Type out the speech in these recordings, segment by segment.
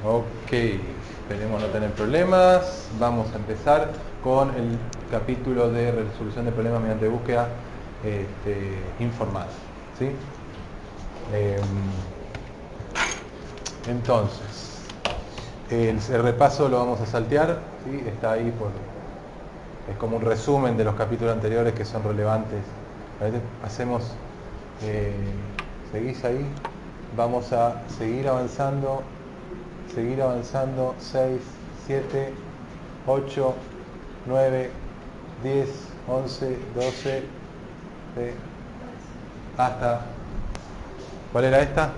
Ok, esperemos no tener problemas. Vamos a empezar con el capítulo de resolución de problemas mediante búsqueda informada. ¿Sí? Eh, entonces, el repaso lo vamos a saltear. ¿Sí? Está ahí es como un resumen de los capítulos anteriores que son relevantes. Hacemos, seguís ahí. Vamos a seguir avanzando. 6, 7, 8, 9, 10, 11, 12, hasta... ¿Cuál era esta?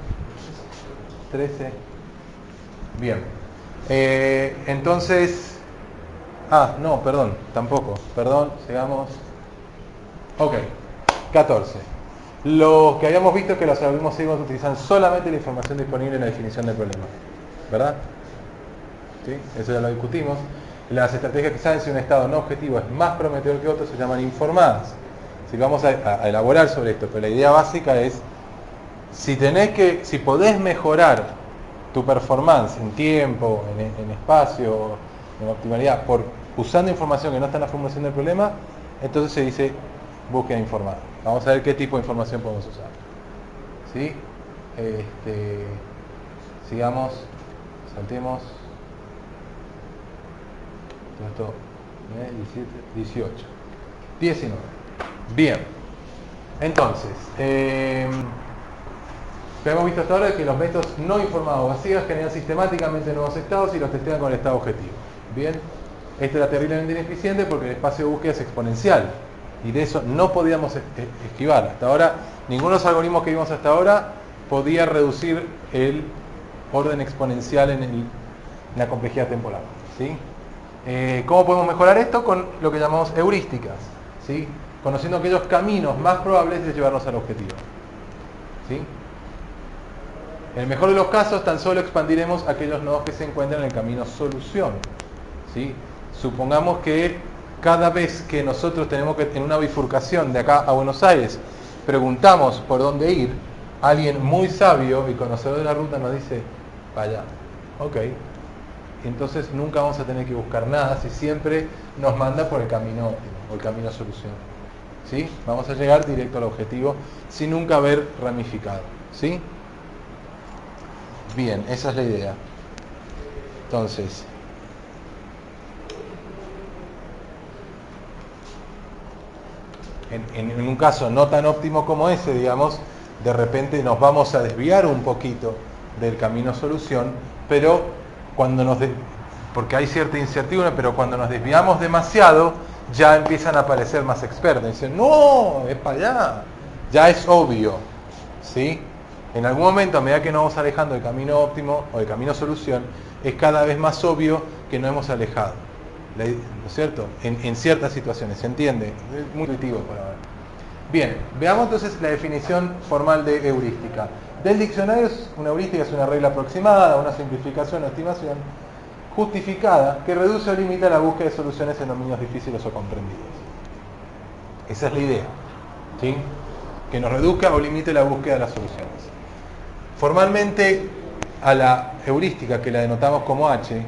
13. Bien. Entonces... no, perdón, tampoco. Perdón, sigamos. Ok, 14. Lo que habíamos visto es que los algoritmos seguimos utilizan solamente la información disponible en la definición del problema. ¿Verdad? ¿Sí? Eso ya lo discutimos. Las estrategias que saben si un estado no objetivo es más prometedor que otro se llaman informadas. Si vamos a elaborar sobre esto, pero la idea básica es si podés mejorar tu performance en tiempo, en espacio, en optimalidad, usando información que no está en la formulación del problema, entonces se dice búsqueda informada. Vamos a ver qué tipo de información podemos usar. ¿Sí? Sigamos, saltemos. Esto, 17, 18, 19. Bien. Entonces, hemos visto hasta ahora que los métodos no informados vacíos generan sistemáticamente nuevos estados y los testean con el estado objetivo. Bien. Esto era terriblemente ineficiente porque el espacio de búsqueda es exponencial y de eso no podíamos esquivar. Hasta ahora, ninguno de los algoritmos que vimos hasta ahora podía reducir el orden exponencial en la complejidad temporal. ¿Sí? ¿Cómo podemos mejorar esto? Con lo que llamamos heurísticas, ¿sí? Conociendo aquellos caminos más probables de llevarnos al objetivo. ¿Sí? En el mejor de los casos, tan solo expandiremos aquellos nodos que se encuentran en el camino solución. ¿Sí? Supongamos que cada vez que nosotros tenemos que, en una bifurcación de acá a Buenos Aires, preguntamos por dónde ir, alguien muy sabio y conocedor de la ruta nos dice, vaya, ok. Entonces nunca vamos a tener que buscar nada si siempre nos manda por el camino óptimo o el camino solución. ¿Sí? Vamos a llegar directo al objetivo sin nunca haber ramificado. ¿Sí? Bien, esa es la idea. Entonces, en un caso no tan óptimo como ese, digamos, de repente nos vamos a desviar un poquito del camino solución, pero porque hay cierta incertidumbre, pero cuando nos desviamos demasiado, ya empiezan a aparecer más expertos. Dicen, no, es para allá. Ya es obvio. ¿Sí? En algún momento, a medida que nos vamos alejando del camino óptimo o del camino solución, es cada vez más obvio que nos hemos alejado. ¿No es cierto? En ciertas situaciones, ¿se entiende? Es muy intuitivo por ahora. Bien, veamos entonces la definición formal de heurística. Del diccionario, una heurística es una regla aproximada, una simplificación o estimación justificada que reduce o limita la búsqueda de soluciones en dominios difíciles o comprendidos. Esa es la idea. ¿Sí? Que nos reduzca o limite la búsqueda de las soluciones. Formalmente, a la heurística, que la denotamos como H,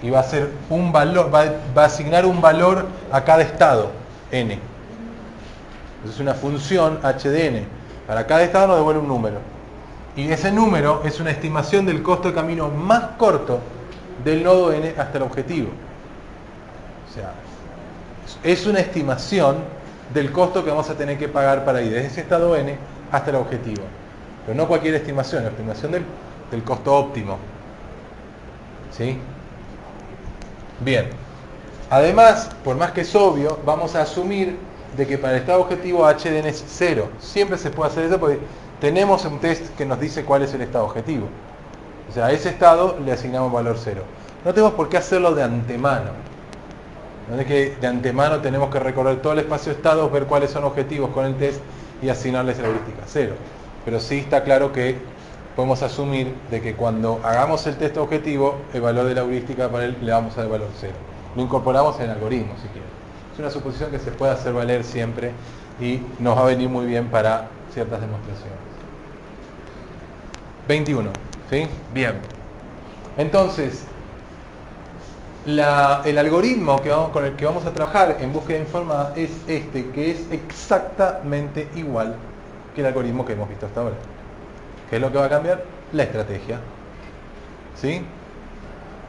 y va a ser un valor, va a asignar un valor a cada estado, n. Es una función h de n. Para cada estado nos devuelve un número. Y ese número es una estimación del costo de camino más corto del nodo n hasta el objetivo. O sea, es una estimación del costo que vamos a tener que pagar para ir desde ese estado n hasta el objetivo. Pero no cualquier estimación, la estimación del costo óptimo. ¿Sí? Bien. Además, por más que es obvio, vamos a asumir de que para el estado objetivo h de n es 0. Siempre se puede hacer eso porque tenemos un test que nos dice cuál es el estado objetivo. O sea, a ese estado le asignamos valor 0. No tenemos por qué hacerlo de antemano. No es que de antemano tenemos que recorrer todo el espacio de estados, ver cuáles son objetivos con el test y asignarles la heurística 0. Pero sí está claro que podemos asumir de que cuando hagamos el test objetivo, el valor de la heurística para él le vamos a dar valor 0. Lo incorporamos en el algoritmo, si quieren. Es una suposición que se puede hacer valer siempre y nos va a venir muy bien para ciertas demostraciones. 21. ¿Sí? Bien. Entonces, el algoritmo con el que vamos a trabajar en búsqueda informada es este, que es exactamente igual que el algoritmo que hemos visto hasta ahora. ¿Qué es lo que va a cambiar? La estrategia. ¿Sí?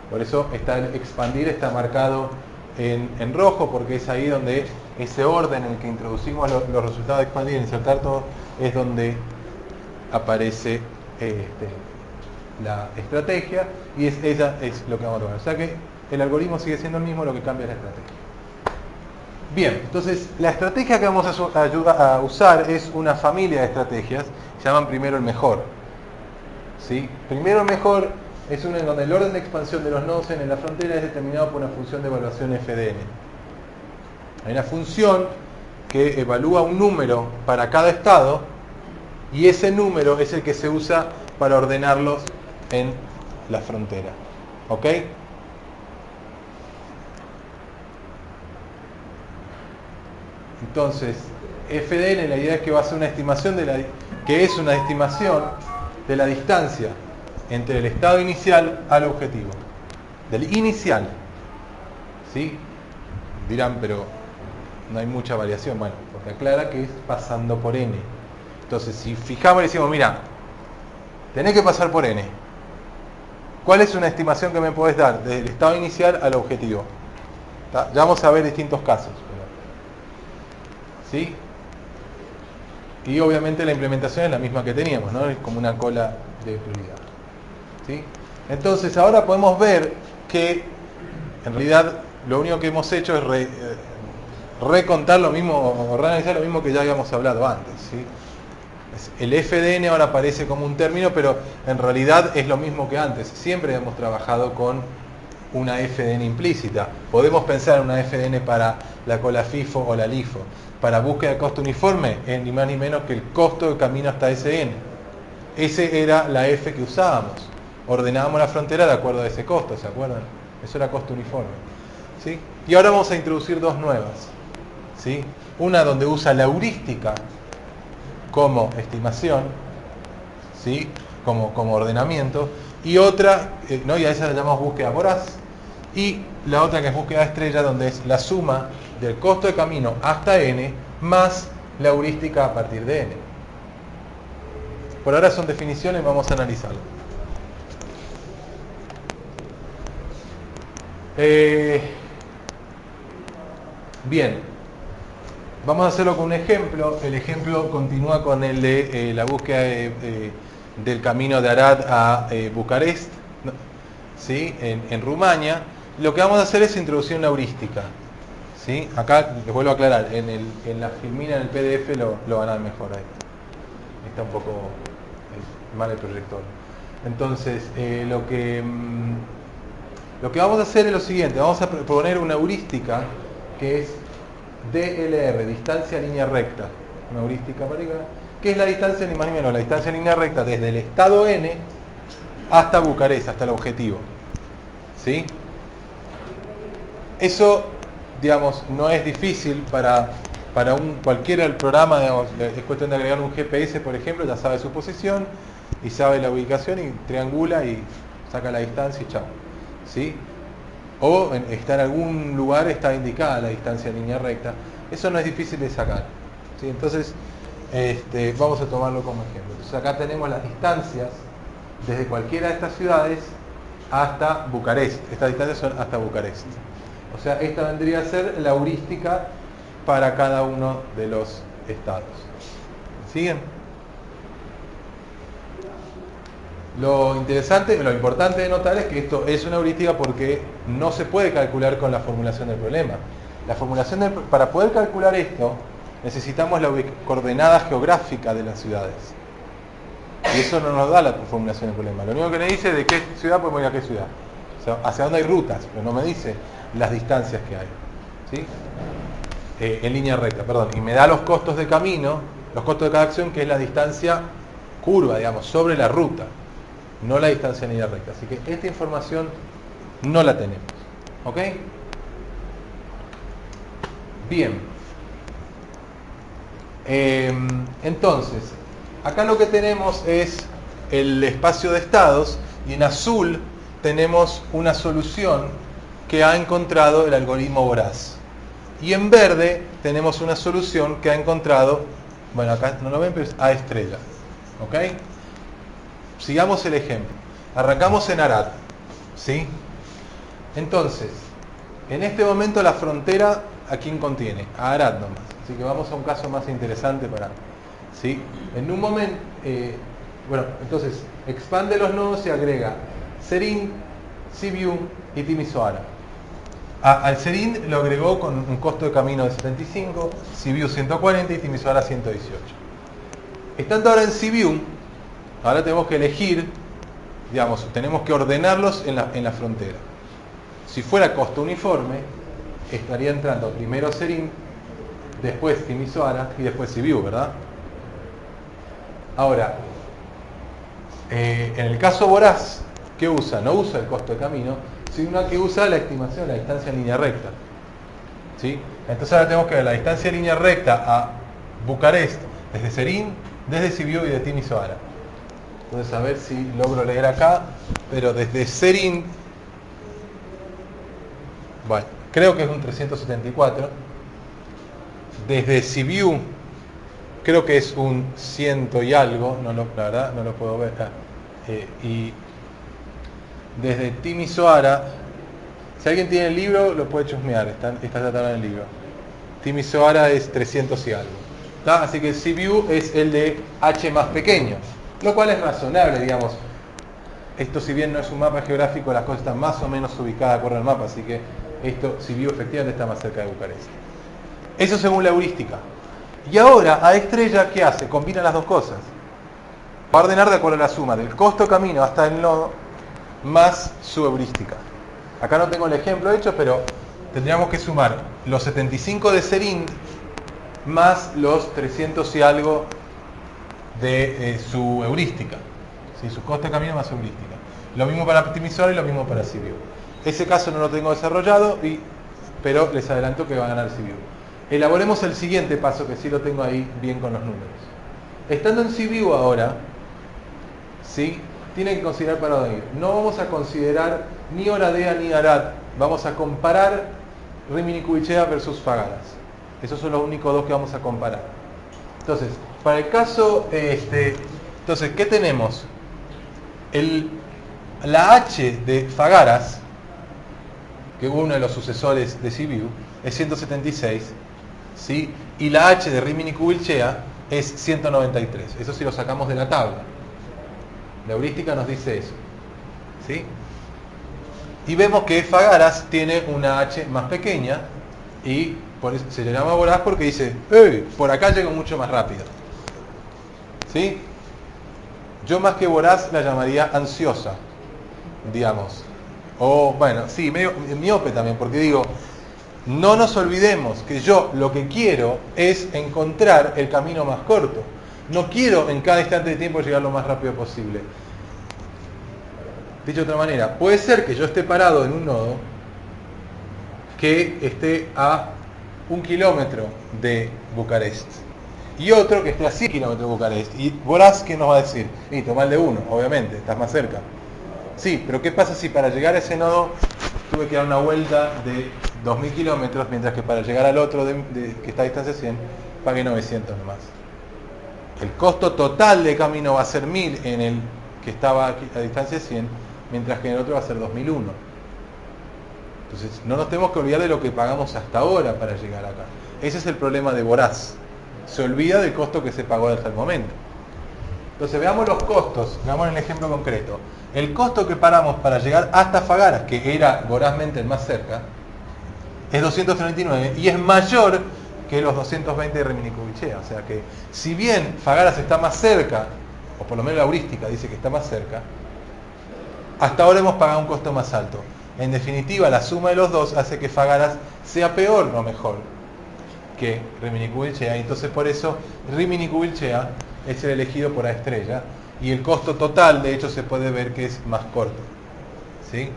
Por eso el expandir está marcado en rojo, porque es ahí donde ese orden en el que introducimos los resultados de expandir, insertar todo, es donde aparece la estrategia, y ella es lo que vamos a tomar. O sea que el algoritmo sigue siendo el mismo, lo que cambia es la estrategia. Bien, entonces la estrategia que vamos a usar es una familia de estrategias, se llaman primero el mejor. ¿Sí? Primero el mejor es uno en donde el orden de expansión de los nodos en la frontera es determinado por una función de evaluación FDN. Hay una función que evalúa un número para cada estado, y ese número es el que se usa para ordenarlos en la frontera. ¿Ok? Entonces, FDN, la idea es que va a ser una estimación que es una estimación de la distancia entre el estado inicial al objetivo. Del inicial. ¿Sí? Dirán, pero no hay mucha variación. Bueno, porque aclara que es pasando por n. Entonces, si fijamos y decimos, mira, tenés que pasar por n. ¿Cuál es una estimación que me podés dar desde el estado inicial al objetivo? ¿Tá? Ya vamos a ver distintos casos. ¿Sí? Y obviamente la implementación es la misma que teníamos, ¿no? Es como una cola de prioridad. ¿Sí? Entonces ahora podemos ver que en realidad lo único que hemos hecho es recontar lo mismo, o reanalizar lo mismo que ya habíamos hablado antes. ¿Sí? El FDN ahora aparece como un término, pero en realidad es lo mismo que antes. Siempre hemos trabajado con una FDN implícita. Podemos pensar en una FDN para la cola FIFO o la LIFO. Para búsqueda de costo uniforme es ni más ni menos que el costo de camino hasta SN. Ese era la F que usábamos. Ordenábamos la frontera de acuerdo a ese costo, ¿se acuerdan? Eso era costo uniforme. ¿Sí? Y ahora vamos a introducir dos nuevas. ¿Sí? Una donde usa la heurística como estimación, ¿sí? como ordenamiento, y otra, ¿no? Y a esa la llamamos búsqueda voraz, y la otra que es búsqueda estrella, donde es la suma del costo de camino hasta n más la heurística a partir de n. Por ahora son definiciones, vamos a analizarlo. Bien, vamos a hacerlo con un ejemplo. El ejemplo continúa con el de la búsqueda del camino de Arad a Bucarest, ¿no? ¿Sí? en Rumania. Lo que vamos a hacer es introducir una heurística. ¿Sí? Acá les vuelvo a aclarar, en la filmina, en el PDF lo van a ver mejor ahí. Está un poco mal el proyector. Entonces, lo que vamos a hacer es lo siguiente. Vamos a proponer una heurística que es DLR, distancia línea recta. Una heurística para que es la distancia, ni más ni menos, la distancia línea recta desde el estado n hasta Bucarest, hasta el objetivo. ¿Sí? Eso, digamos, no es difícil para cualquiera del programa, digamos, es cuestión de agregar un GPS, por ejemplo, ya sabe su posición y sabe la ubicación y triangula y saca la distancia y chao. ¿Sí? O está en algún lugar, está indicada la distancia en línea recta. Eso no es difícil de sacar. ¿Sí? Entonces, vamos a tomarlo como ejemplo. Entonces, acá tenemos las distancias desde cualquiera de estas ciudades hasta Bucarest. Estas distancias son hasta Bucarest. O sea, esta vendría a ser la heurística para cada uno de los estados. ¿Siguen? Lo importante de notar es que esto es una heurística porque no se puede calcular con la formulación del problema. Para poder calcular esto, necesitamos la coordenada geográfica de las ciudades. Y eso no nos da la formulación del problema. Lo único que me dice es de qué ciudad podemos ir a qué ciudad. O sea, hacia dónde hay rutas, pero no me dice las distancias que hay. ¿Sí? En línea recta, perdón. Y me da los costos de camino, los costos de cada acción, que es la distancia curva, digamos, sobre la ruta. No la distancia en línea recta. Así que esta información no la tenemos. ¿Ok? Bien. Entonces, acá lo que tenemos es el espacio de estados, y en azul tenemos una solución que ha encontrado el algoritmo voraz. Y en verde tenemos una solución que ha encontrado, bueno, acá no lo ven, pero es A estrella. ¿Ok? Sigamos el ejemplo. Arrancamos en Arad. ¿Sí? Entonces, en este momento la frontera, ¿a quién contiene? A Arad nomás. Así que vamos a un caso más interesante para... ¿Sí? En un momento... bueno, entonces, expande los nodos y agrega Serin, Sibiu y Timisoara. Al Serin lo agregó con un costo de camino de 75, Sibiu 140 y Timisoara 118. Estando ahora en Sibiu, ahora tenemos que elegir, digamos, tenemos que ordenarlos en la frontera. Si fuera costo uniforme, estaría entrando primero Serin, después Timisoara y después Sibiu, ¿verdad? Ahora, en el caso voraz, ¿qué usa? No usa el costo de camino, sino que usa la estimación, la distancia en línea recta. ¿Sí? Entonces ahora tenemos que ver la distancia en línea recta a Bucarest, desde Serin, desde Sibiu y de Timisoara. Entonces a ver si logro leer acá, pero desde Serin, bueno, creo que es un 374, desde Sibiu creo que es un 100 y algo, la verdad no lo puedo ver acá. Y desde Timisoara, si alguien tiene el libro lo puede chusmear, está tratado en el libro. Timisoara es 300 y algo. ¿Tá? Así que Sibiu es el de H más pequeño, lo cual es razonable, digamos. Esto, si bien no es un mapa geográfico, las cosas están más o menos ubicadas de acuerdo al mapa, así que esto, Sibiu efectivamente está más cerca de Bucarest. Eso según la heurística. Y ahora, A estrella, ¿qué hace? Combina las dos cosas. Va a ordenar de acuerdo a la suma del costo camino hasta el nodo más su heurística. Acá no tengo el ejemplo hecho, pero tendríamos que sumar los 75 de Serin más los 300 y algo de su heurística. ¿Sí? Su costo de camino más su heurística. Lo mismo para Timisoara y lo mismo para Sibiu. Ese caso no lo tengo desarrollado, pero les adelanto que va a ganar Sibiu. Elaboremos el siguiente paso, que sí lo tengo ahí bien con los números. Estando en Sibiu ahora, ¿sí? Tienen que considerar para dónde ir. No vamos a considerar ni Oradea ni Arad. Vamos a comparar Rimini Cubichea versus Fagaras. Esos son los únicos dos que vamos a comparar. Entonces, para el caso, entonces, ¿qué tenemos? La H de Fagaras, que es uno de los sucesores de Sibiu, es 176, ¿sí? Y la H de Rimini Cubilchea es 193. Eso sí lo sacamos de la tabla. La heurística nos dice eso, ¿sí? Y vemos que Fagaras tiene una H más pequeña y por eso se le llama voraz, porque dice, por acá llego mucho más rápido, ¿sí? Yo más que voraz la llamaría ansiosa, digamos. O bueno, sí, medio miope también, porque digo, no nos olvidemos que yo lo que quiero es encontrar el camino más corto. No quiero en cada instante de tiempo llegar lo más rápido posible. Dicho de otra manera, puede ser que yo esté parado en un nodo que esté a 1 kilómetro de Bucarest y otro que esté a 100 kilómetros de Bucarest. Y voraz, ¿qué nos va a decir? Y toma el de uno, obviamente, estás más cerca. Sí, pero ¿qué pasa si para llegar a ese nodo tuve que dar una vuelta de 2000 kilómetros, mientras que para llegar al otro que está a distancia 100, pagué 900 nomás? El costo total de camino va a ser 1000 en el que estaba a distancia 100, mientras que en el otro va a ser 2001. Entonces, no nos tenemos que olvidar de lo que pagamos hasta ahora para llegar acá. Ese es el problema de voraz. Se olvida del costo que se pagó hasta el momento. Entonces, veamos los costos. Veamos el ejemplo concreto. El costo que paramos para llegar hasta Fagaras, que era vorazmente el más cerca, es 239 y es mayor que los 220 de Rimini Cubichea. O sea que, si bien Fagaras está más cerca, o por lo menos la heurística dice que está más cerca, hasta ahora hemos pagado un costo más alto. En definitiva, la suma de los dos hace que Fagaras sea peor, no mejor, que Rimini Cubilchea. Y entonces por eso Rimini Cubilchea es el elegido por A estrella. Y el costo total, de hecho, se puede ver que es más corto, ¿sí?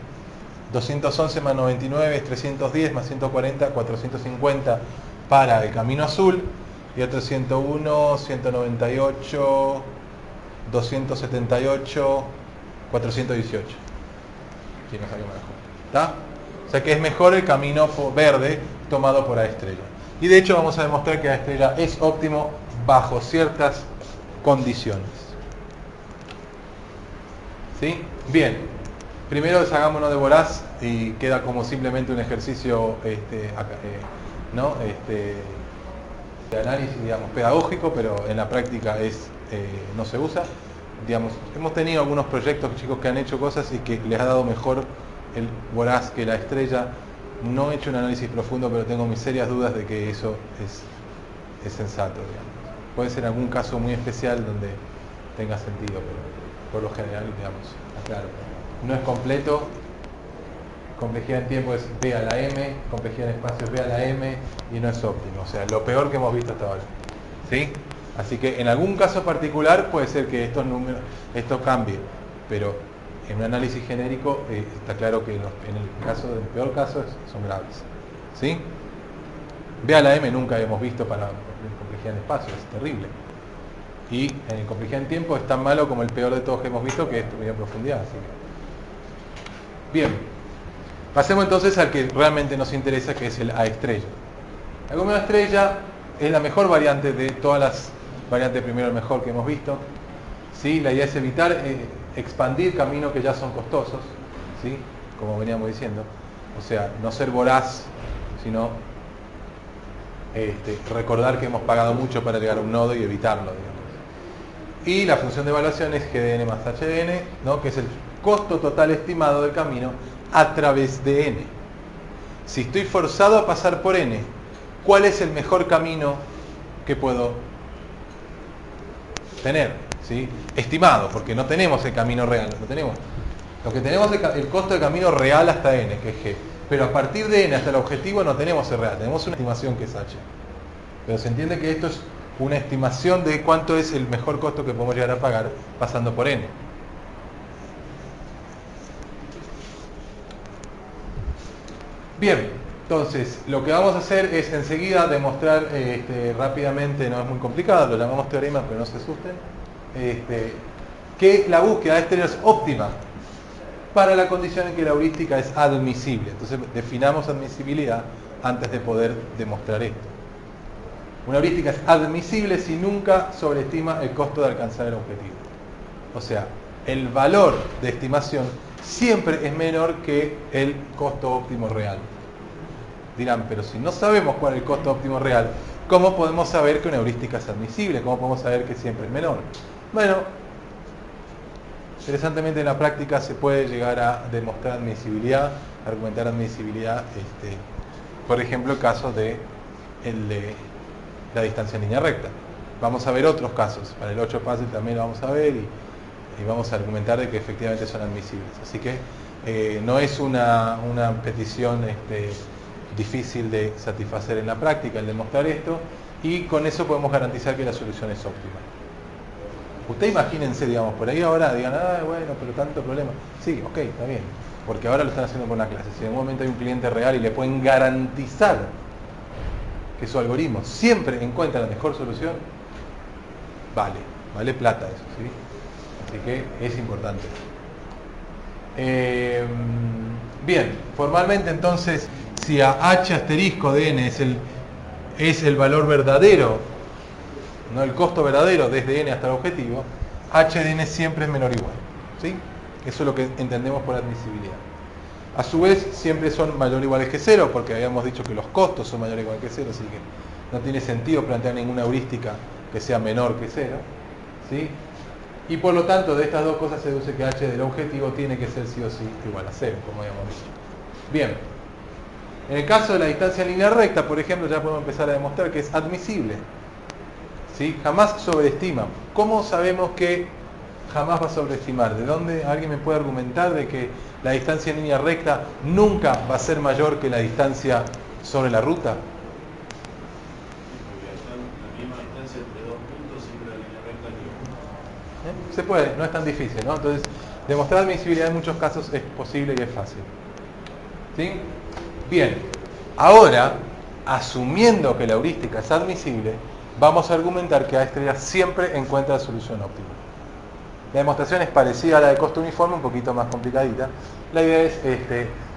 211 más 99 es 310, más 140, 450 para el camino azul, y otro 101, 198, 278, 418. quien nos salió mejor. ¿Está? O sea que es mejor el camino verde tomado por A estrella. Y de hecho vamos a demostrar que A estrella es óptimo bajo ciertas condiciones. ¿Sí? Bien. Primero deshagámonos de voraz y queda como simplemente un ejercicio ¿no? De análisis, digamos, pedagógico, pero en la práctica no se usa. Digamos, hemos tenido algunos proyectos, chicos, que han hecho cosas y que les ha dado mejor el voraz que la estrella. No he hecho un análisis profundo, pero tengo mis serias dudas de que eso es sensato, digamos. Puede ser algún caso muy especial donde tenga sentido, pero por lo general, digamos, claro, no es completo. Complejidad en tiempo es B a la M, complejidad en espacio es B a la M y no es óptimo. O sea, lo peor que hemos visto hasta ahora. ¿Sí? Así que en algún caso particular puede ser que estos números, esto cambie, pero en un análisis genérico está claro que en el peor caso son graves. ¿Sí? B a la M nunca hemos visto para complejidad en espacio, es terrible. Y en complejidad en tiempo es tan malo como el peor de todos que hemos visto, que es media profundidad. Así que... Bien. Pasemos entonces al que realmente nos interesa, que es el A estrella. La gomeo estrella es la mejor variante de todas las variantes primero mejor que hemos visto. ¿Sí? La idea es evitar expandir caminos que ya son costosos, ¿sí? Como veníamos diciendo. O sea, no ser voraz, sino recordar que hemos pagado mucho para llegar a un nodo y evitarlo, digamos. Y la función de evaluación es GDN más HDN, ¿no? Que es el costo total estimado del camino a través de n. Si estoy forzado a pasar por n, ¿cuál es el mejor camino que puedo tener? ¿Sí? Estimado, porque no tenemos el camino real, no tenemos. Lo que tenemos es el costo de camino real hasta n, que es g. Pero a partir de n hasta el objetivo no tenemos el real, tenemos una estimación que es h. Pero se entiende que esto es una estimación de cuánto es el mejor costo que podemos llegar a pagar pasando por n. Bien, entonces lo que vamos a hacer es enseguida demostrar rápidamente, no es muy complicado, lo llamamos teorema, pero no se asusten, que la búsqueda de estrella es óptima para la condición en que la heurística es admisible. Entonces definamos admisibilidad antes de poder demostrar esto. Una heurística es admisible si nunca sobreestima el costo de alcanzar el objetivo. O sea, el valor de estimación siempre es menor que el costo óptimo real. Dirán, pero si no sabemos cuál es el costo óptimo real, ¿cómo podemos saber que una heurística es admisible? ¿Cómo podemos saber que siempre es menor? Bueno, interesantemente en la práctica se puede llegar a demostrar admisibilidad, argumentar admisibilidad, por ejemplo, el caso de la distancia en línea recta. Vamos a ver otros casos, para el 8 fácil también lo vamos a ver y vamos a argumentar de que efectivamente son admisibles. Así que no es una petición difícil de satisfacer en la práctica el demostrar esto, y con eso podemos garantizar que la solución es óptima. Ustedes imagínense, digamos, por ahí ahora digan, bueno, pero tanto problema. Sí, ok, está bien, porque ahora lo están haciendo por una clase. Si en un momento hay un cliente real y le pueden garantizar que su algoritmo siempre encuentra la mejor solución, vale plata eso, ¿sí? Así que es importante. Bien, formalmente entonces, si a h asterisco de n es el valor verdadero, no el costo verdadero desde n hasta el objetivo, h de n siempre es menor o igual, ¿sí? Eso es lo que entendemos por admisibilidad. A su vez, siempre son mayor o iguales que 0, porque habíamos dicho que los costos son mayor o igual que 0, así que no tiene sentido plantear ninguna heurística que sea menor que 0, ¿sí? Y por lo tanto, de estas dos cosas se deduce que h del objetivo tiene que ser sí o sí igual a 0, como habíamos dicho. Bien. En el caso de la distancia en línea recta, por ejemplo, ya podemos empezar a demostrar que es admisible, ¿sí? Jamás sobreestima. ¿Cómo sabemos que jamás va a sobreestimar? ¿De dónde alguien me puede argumentar de que la distancia en línea recta nunca va a ser mayor que la distancia sobre la ruta? Se puede, no es tan difícil, ¿no? Entonces, demostrar admisibilidad en muchos casos es posible y es fácil. ¿Sí? Bien, ahora, asumiendo que la heurística es admisible, vamos a argumentar que A estrella siempre encuentra la solución óptima. La demostración es parecida a la de costo uniforme, un poquito más complicadita. La idea es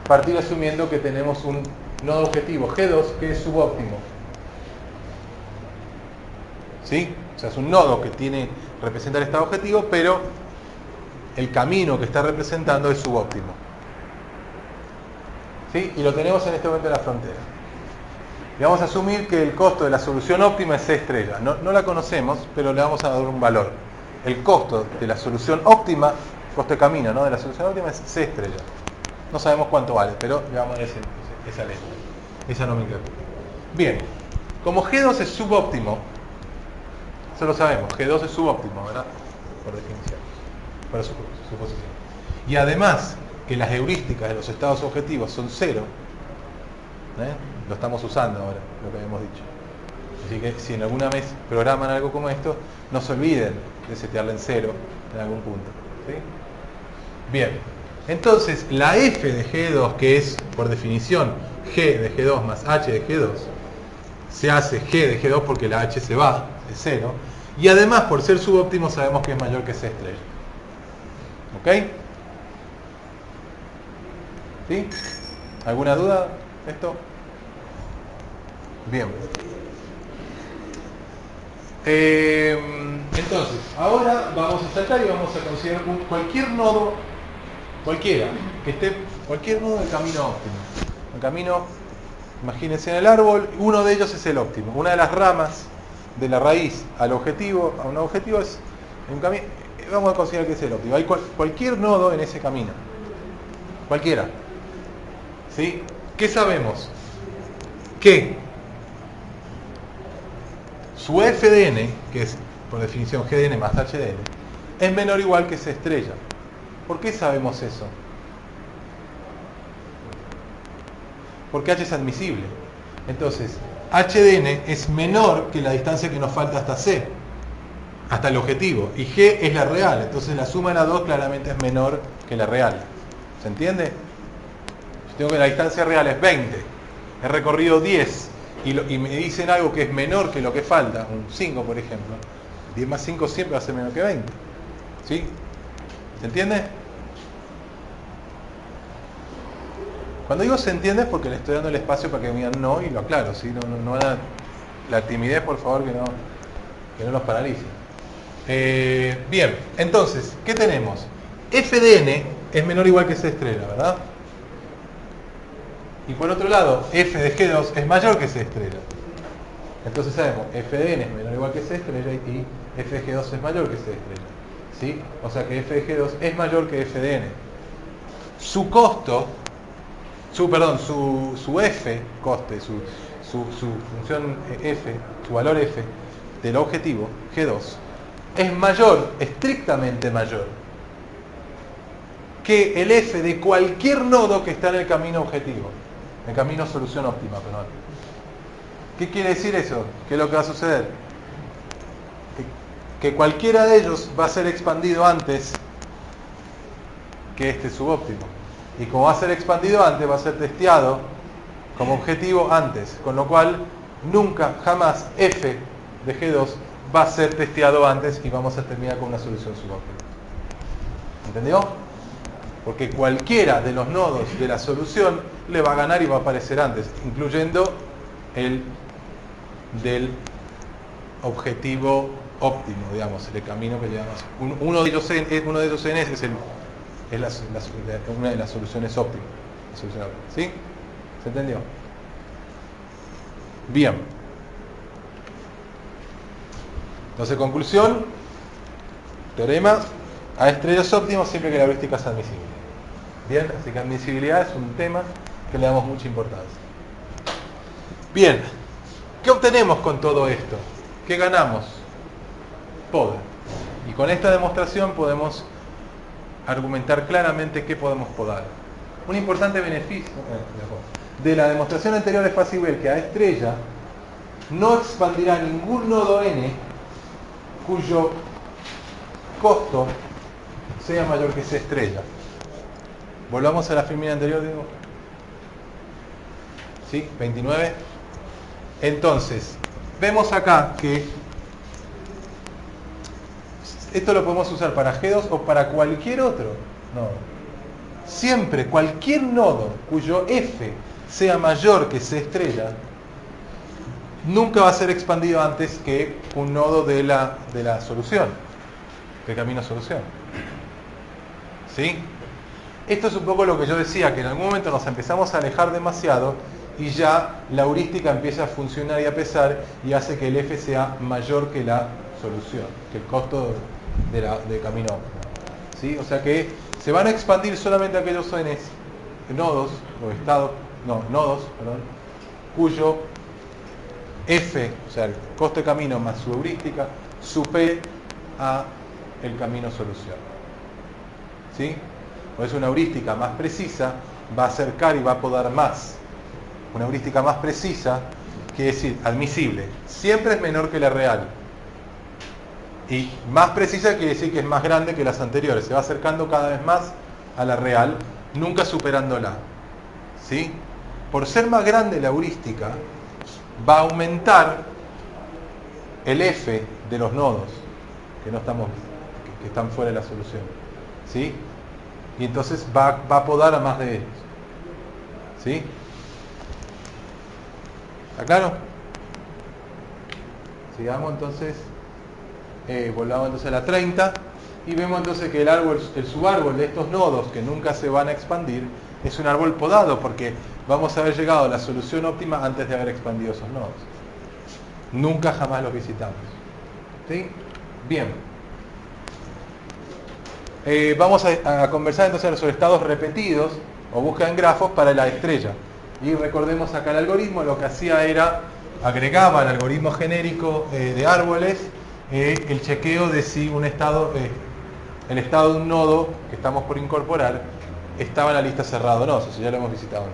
partir asumiendo que tenemos un nodo objetivo G2 que es subóptimo. ¿Sí? O sea, es un nodo que representa el estado objetivo, pero el camino que está representando es subóptimo. ¿Sí? Y lo tenemos en este momento en la frontera. Y vamos a asumir que el costo de la solución óptima es C estrella. No la conocemos, pero le vamos a dar un valor. El costo de la solución óptima, costo de camino, ¿no?, de la solución óptima es C estrella. No sabemos cuánto vale, pero le vamos a dar esa letra, esa nomenclatura. Bien, como G2 es subóptimo, eso lo sabemos, G2 es subóptimo, ¿verdad? Por definición, por suposición. Y además que las heurísticas de los estados objetivos son cero, lo estamos usando ahora, lo que habíamos dicho. Así que si en alguna vez programan algo como esto, no se olviden de setearla en cero en algún punto. ¿Sí? Bien, entonces la f de G2, que es por definición G de G2 más H de G2, se hace G de G2 porque la H se va, es cero, y además por ser subóptimo sabemos que es mayor que C estrella. ¿Ok? ¿Sí? ¿Alguna duda de esto? Bien. Entonces, ahora vamos a saltar y vamos a considerar cualquier nodo, cualquier nodo del camino óptimo. El camino, imagínense en el árbol, uno de ellos es el óptimo. Una de las ramas de la raíz al objetivo, a un objetivo es un camino, vamos a considerar que es el óptimo. Hay cualquier nodo en ese camino. Cualquiera. ¿Sí? ¿Qué sabemos? Que su f de n, que es por definición g de n más h de n, es menor o igual que C estrella. ¿Por qué sabemos eso? Porque h es admisible. Entonces, h de n es menor que la distancia que nos falta hasta C, hasta el objetivo, y g es la real. Entonces la suma de las dos claramente es menor que la real. ¿Se entiende? Si tengo que la distancia real es 20, he recorrido 10, y me dicen algo que es menor que lo que falta, un 5 por ejemplo, 10 más 5 siempre va a ser menor que 20. ¿Sí? ¿Se entiende? Cuando digo se entiende es porque le estoy dando el espacio para que me digan no y lo aclaro, ¿sí? No la timidez, por favor, que no nos paralice. Bien, entonces, ¿qué tenemos? F de n es menor o igual que C estrella, ¿verdad? Y por otro lado, f de G2 es mayor que C estrella. Entonces sabemos, f de n es menor o igual que C estrella y f de G2 es mayor que C estrella. ¿Sí? O sea que f de G2 es mayor que f de n. Su costo, su f, coste, su función f, su valor f del objetivo, G2, es mayor, estrictamente mayor, que el f de cualquier nodo que está en el camino objetivo. El camino solución óptima, perdón. ¿Qué quiere decir eso? ¿Qué es lo que va a suceder? Que cualquiera de ellos va a ser expandido antes que este subóptimo. Y como va a ser expandido antes, va a ser testeado como objetivo antes. Con lo cual, nunca, jamás f de G2 va a ser testeado antes y vamos a terminar con una solución subóptima. ¿Entendió? Porque cualquiera de los nodos de la solución le va a ganar y va a aparecer antes, incluyendo el del objetivo óptimo, digamos, el camino que llevamos. Uno de ellos en es una de las soluciones óptimas. ¿Sí? ¿Se entendió? Bien. Entonces, conclusión, teorema, A estrellas óptimos siempre que la heurística es admisible. Bien, así que admisibilidad es un tema que le damos mucha importancia. Bien, ¿qué obtenemos con todo esto? ¿Qué ganamos? Poder. Y con esta demostración podemos argumentar claramente qué podemos podar. Un importante beneficio de la demostración anterior es fácil ver que A estrella no expandirá ningún nodo n cuyo costo sea mayor que C estrella. Volvamos a la filmina anterior, digo. ¿Sí? 29. Entonces, vemos acá que esto lo podemos usar para G2 o para cualquier otro nodo. Siempre, cualquier nodo cuyo F sea mayor que C estrella, nunca va a ser expandido antes que un nodo de la solución, del camino solución. ¿Sí? Esto es un poco lo que yo decía, que en algún momento nos empezamos a alejar demasiado y ya la heurística empieza a funcionar y a pesar y hace que el F sea mayor que la solución, que el costo de camino óptimo. ¿Sí? O sea que se van a expandir solamente aquellos nodos o estados, nodos, perdón, cuyo F, o sea, el costo de camino más su heurística, supere a el camino solución. ¿Sí? Por eso una heurística más precisa va a acercar y va a podar más. Una heurística más precisa quiere decir admisible. Siempre es menor que la real. Y más precisa quiere decir que es más grande que las anteriores. Se va acercando cada vez más a la real, nunca superándola. ¿Sí? Por ser más grande la heurística, va a aumentar el F de los nodos que están fuera de la solución. ¿Sí? Y entonces va a podar a más de ellos. ¿Sí? ¿Está claro? Sigamos entonces, volvamos entonces a la 30 y vemos entonces que el subárbol de estos nodos que nunca se van a expandir es un árbol podado porque vamos a haber llegado a la solución óptima antes de haber expandido esos nodos. Nunca jamás los visitamos. ¿Sí? Bien. Vamos a conversar entonces sobre estados repetidos o búsqueda en grafos para la estrella. Y recordemos acá el algoritmo, lo que hacía era agregaba al algoritmo genérico de árboles el chequeo de si un estado, el estado de un nodo que estamos por incorporar estaba en la lista cerrada o no, si ya lo hemos visitado o no.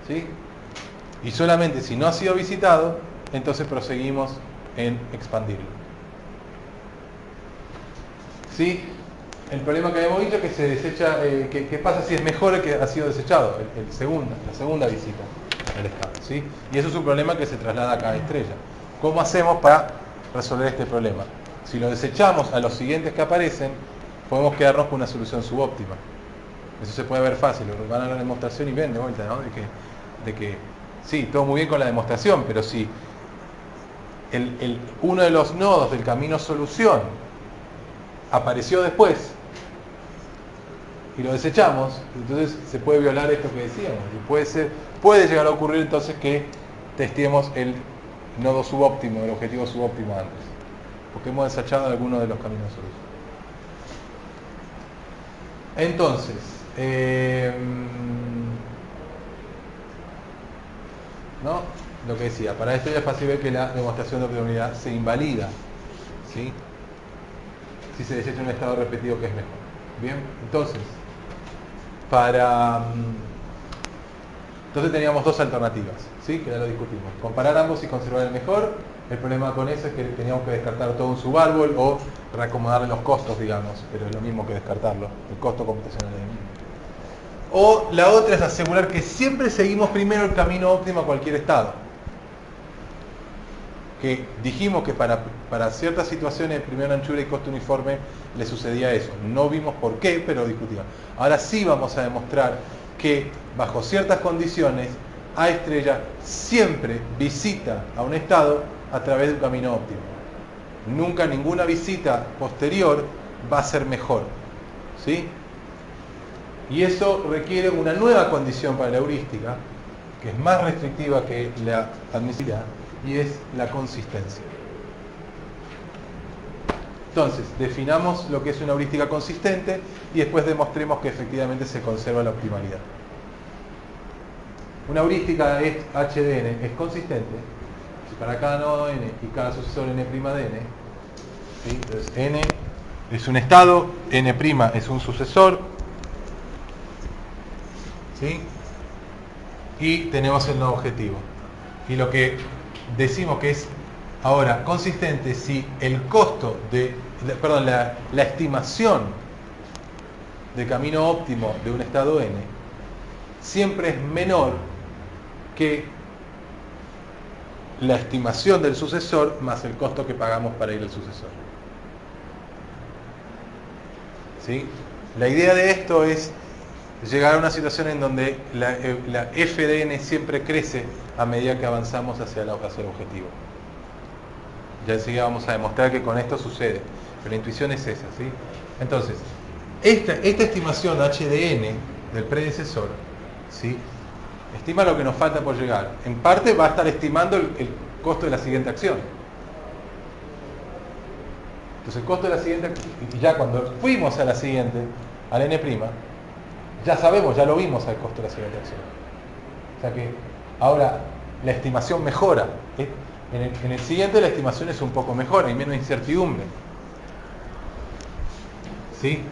¿Sí? Y solamente si no ha sido visitado, entonces proseguimos en expandirlo. ¿Sí? El problema que habíamos dicho es que se desecha, ¿qué pasa si es mejor el que ha sido desechado? La segunda visita al estado, ¿sí? Y eso es un problema que se traslada a cada estrella. ¿Cómo hacemos para resolver este problema? Si lo desechamos a los siguientes que aparecen, podemos quedarnos con una solución subóptima. Eso se puede ver fácil, van a la demostración y ven de vuelta, ¿no? De que sí, todo muy bien con la demostración, pero si uno de los nodos del camino solución apareció después y lo desechamos, entonces se puede violar esto que decíamos. Y puede llegar a ocurrir entonces que testeemos el nodo subóptimo, el objetivo subóptimo antes, porque hemos desechado alguno de los caminos solución. Entonces, ¿no? Lo que decía, para esto ya es fácil ver que la demostración de optimabilidad se invalida, ¿sí? Si se desecha un estado repetido que es mejor. Bien, entonces teníamos dos alternativas, ¿sí? Que ya lo discutimos. Comparar ambos y conservar el mejor. El problema con eso es que teníamos que descartar todo un subárbol o reacomodarle los costos, digamos, pero es lo mismo que descartarlo. El costo computacional es el mismo. O la otra es asegurar que siempre seguimos primero el camino óptimo a cualquier estado. Que dijimos que para ciertas situaciones de primera anchura y costo uniforme le sucedía eso. No vimos por qué, pero discutimos. Ahora sí vamos a demostrar que bajo ciertas condiciones A estrella siempre visita a un estado a través de un camino óptimo. Nunca ninguna visita posterior va a ser mejor. ¿Sí? Y eso requiere una nueva condición para la heurística, que es más restrictiva que la admisibilidad, y es la consistencia. Entonces, definamos lo que es una heurística consistente y después demostremos que efectivamente se conserva la optimalidad. Una heurística H de n es consistente si para cada nodo n y cada sucesor n' de n, ¿sí? Entonces n es un estado, n' es un sucesor, ¿sí? Y tenemos el nodo objetivo. Y lo que decimos que es ahora consistente si el costo la estimación de camino óptimo de un estado n siempre es menor que la estimación del sucesor más el costo que pagamos para ir al sucesor. ¿sí? La idea de esto es llegar a una situación en donde la f de n siempre crece a medida que avanzamos hacia el objetivo. Ya enseguida vamos a demostrar que con esto sucede, pero la intuición es esa, ¿sí? Entonces, esta estimación h de n del predecesor, ¿sí?, estima lo que nos falta por llegar. En parte va a estar estimando el costo de la siguiente acción. Entonces el costo de la siguiente, y ya cuando fuimos a la siguiente, al n', ya sabemos, ya lo vimos al costo de la siguiente acción. O sea que ahora la estimación mejora. En el siguiente la estimación es un poco mejor, hay menos incertidumbre. ¿Sí?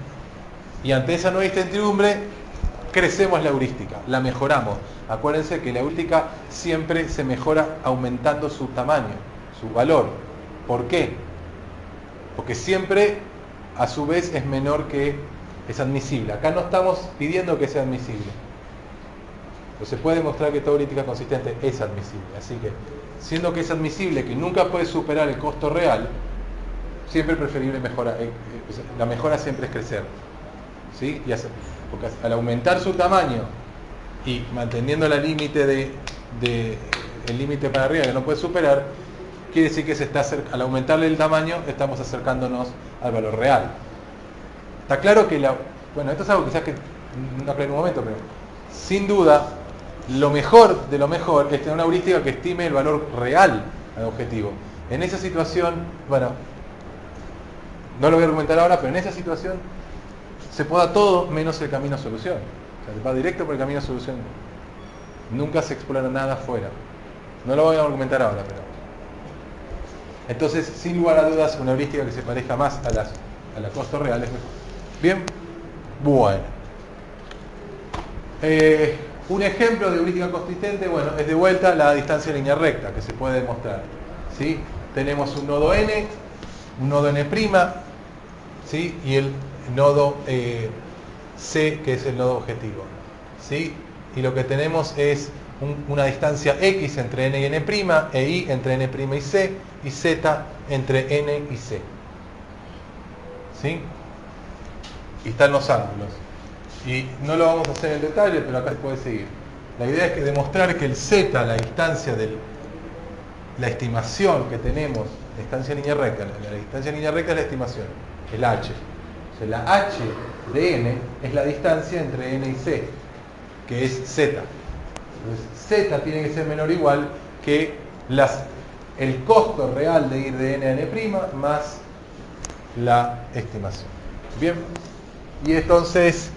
Y ante esa nueva incertidumbre, crecemos la heurística, la mejoramos. Acuérdense que la heurística siempre se mejora aumentando su tamaño, su valor. ¿Por qué? Porque siempre, a su vez, es menor que es admisible. Acá no estamos pidiendo que sea admisible. Pero se puede demostrar que toda heurística consistente es admisible. Así que, siendo que es admisible, que nunca puede superar el costo real, siempre es preferible mejorar. La mejora siempre es crecer. ¿Sí? Porque al aumentar su tamaño y manteniendo el límite el límite para arriba que no puede superar, quiere decir que al aumentarle el tamaño estamos acercándonos al valor real. Está claro que bueno, esto es algo quizás que no aclaré en un momento, pero sin duda lo mejor de lo mejor es tener una heurística que estime el valor real al objetivo. En esa situación, bueno, no lo voy a argumentar ahora, pero en esa situación se poda todo menos el camino a solución. O sea, va directo por el camino a solución. Nunca se explora nada afuera. No lo voy a argumentar ahora, pero... Entonces, sin lugar a dudas, una heurística que se parezca más a la costo real es mejor. Bien, bueno. Un ejemplo de heurística consistente, bueno, es de vuelta la distancia en línea recta, que se puede demostrar. ¿Sí? Tenemos un nodo n, un nodo n', ¿sí?, y el nodo C, que es el nodo objetivo. ¿Sí? Y lo que tenemos es una distancia x entre n y n', e y entre n' y c, y z entre n y c. ¿Sí? Y están los ángulos. Y no lo vamos a hacer en detalle, pero acá se puede seguir. La idea es que demostrar que el z, la distancia la estimación que tenemos, la distancia en línea recta, la distancia en línea recta es la estimación, el h. O sea, la h de n es la distancia entre n y c, que es z. Entonces, z tiene que ser menor o igual que el costo real de ir de n a n' más la estimación. Bien, y entonces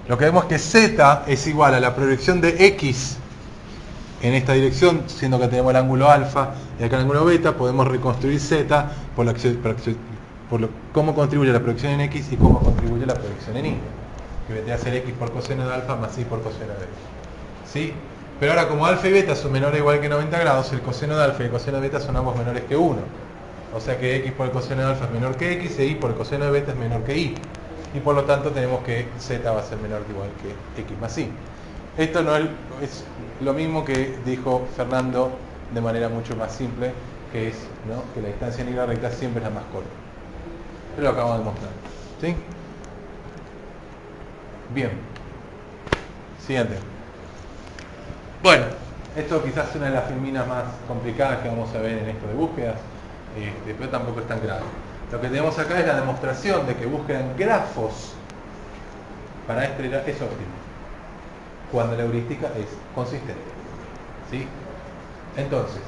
lo que vemos es que z es igual a la proyección de x en esta dirección, siendo que tenemos el ángulo alfa y acá el ángulo beta, podemos reconstruir z por cómo contribuye la proyección en x y cómo contribuye la proyección en y, que vendría a ser x por coseno de alfa más y por coseno de beta. ¿Sí? Pero ahora, como alfa y beta son menores o igual que 90 grados, el coseno de alfa y el coseno de beta son ambos menores que 1. O sea que x por el coseno de alfa es menor que x e y por el coseno de beta es menor que y. Y por lo tanto tenemos que z va a ser menor que igual que x más y. Esto no es lo mismo que dijo Fernando de manera mucho más simple, que es, ¿no?, que la distancia en línea recta siempre es la más corta. Pero lo acabamos de mostrar. ¿Sí? Bien. Siguiente. Bueno, esto quizás es una de las filminas más complicadas que vamos a ver en esto de búsquedas, pero tampoco es tan grave. Lo que tenemos acá es la demostración de que búsqueda en grafos para estrella es óptima, cuando la heurística es consistente. ¿Sí? Entonces,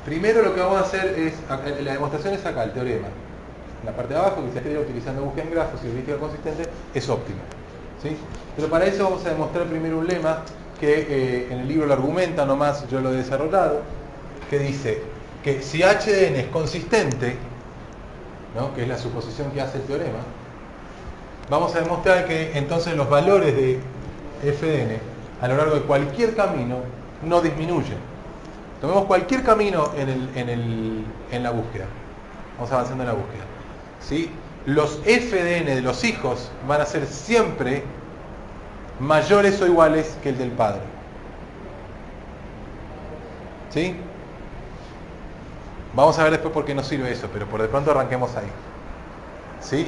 primero lo que vamos a hacer es, la demostración es acá, el teorema. En la parte de abajo, que se estrella utilizando búsqueda en grafos y heurística consistente, es óptima. ¿Sí? Pero para eso vamos a demostrar primero un lema que en el libro lo argumenta, nomás yo lo he desarrollado, que dice que si h de n es consistente, ¿no?, que es la suposición que hace el teorema, vamos a demostrar que entonces los valores de f de n a lo largo de cualquier camino no disminuyen. Tomemos cualquier camino en la búsqueda, vamos avanzando en la búsqueda, ¿sí? Los f de n de los hijos van a ser siempre mayores o iguales que el del padre. ¿Sí? Vamos a ver después por qué nos sirve eso, pero por de pronto arranquemos ahí. ¿Sí?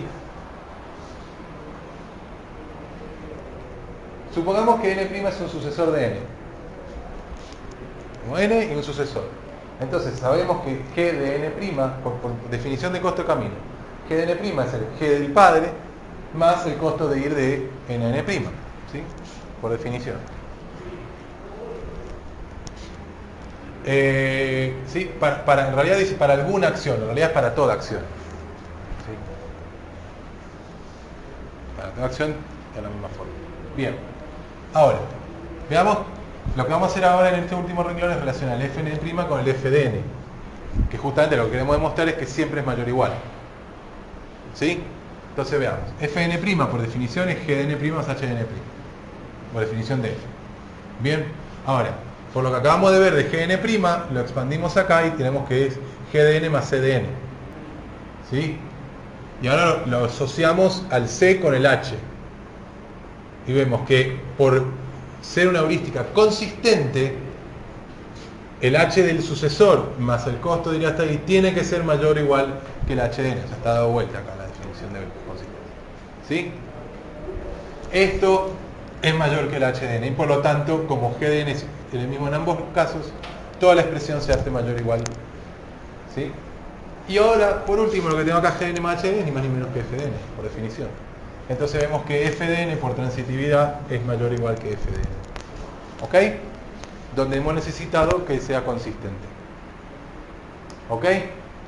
Supongamos que n' es un sucesor de n. Como n y un sucesor. Entonces sabemos que g de n', por definición de costo de camino, g de n' es el g del padre más el costo de ir de n a n', ¿sí? Por definición. ¿Sí? En realidad dice para alguna acción, en realidad es para toda acción. ¿Sí? Para toda acción de la misma forma. Bien. Ahora, veamos, lo que vamos a hacer ahora en este último renglón es relacionar el fn' con el f de n, que justamente lo que queremos demostrar es que siempre es mayor o igual. ¿Sí? Entonces veamos, fn' por definición es g de n' más h de n', por definición de f. Bien, ahora, por lo que acabamos de ver de g de n', lo expandimos acá y tenemos que es g de n más c de n. ¿Sí? Y ahora lo asociamos al c con el h. Y vemos que por ser una heurística consistente, el h del sucesor más el costo de ir hasta ahí tiene que ser mayor o igual que el h de n. Ya está dado vuelta acá la definición de consistencia. ¿Sí? Esto es mayor que el h de n y por lo tanto, como g de n es el mismo en ambos casos, toda la expresión se hace mayor o igual. ¿Sí? Y ahora, por último, lo que tengo acá g de n más h de n es ni más ni menos que f de n, por definición. Entonces vemos que f de n por transitividad es mayor o igual que f de n. ¿Ok? Donde hemos necesitado que sea consistente. ¿Ok?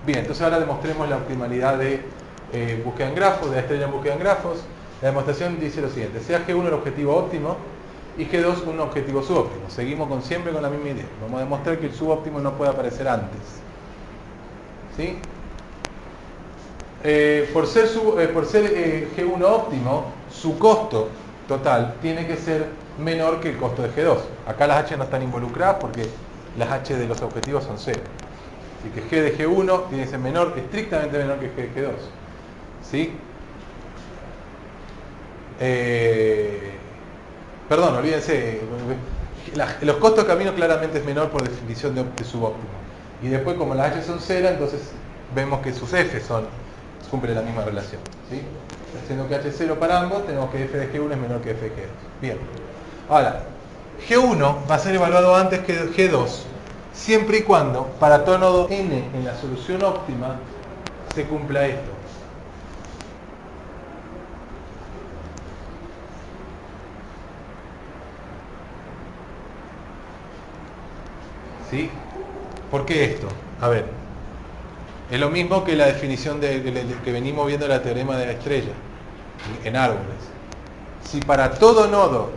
Bien, entonces ahora demostremos la optimalidad de búsqueda en grafos, de la estrella en búsqueda en grafos. La demostración dice lo siguiente: sea G1 el objetivo óptimo y G2 un objetivo subóptimo. Seguimos siempre con la misma idea. Vamos a demostrar que el subóptimo no puede aparecer antes. ¿Sí? Por ser G1 óptimo, su costo total tiene que ser menor que el costo de G2. Acá las H no están involucradas porque las H de los objetivos son 0. Así que G de G1 tiene que ser menor, estrictamente menor que G de G2. ¿Sí? Perdón, olvídense. Los costos de camino claramente es menor por definición de subóptimo. Y después, como las H son 0, entonces vemos que sus F cumplen la misma relación. ¿Sí? Haciendo que H es 0 para ambos, tenemos que F de G1 es menor que F de G2. Bien. Ahora, G1 va a ser evaluado antes que G2, siempre y cuando, para todo nodo n en la solución óptima, se cumpla esto. ¿Sí? ¿Por qué esto? A ver, es lo mismo que la definición que venimos viendo la teorema de la estrella en árboles. Si para todo nodo,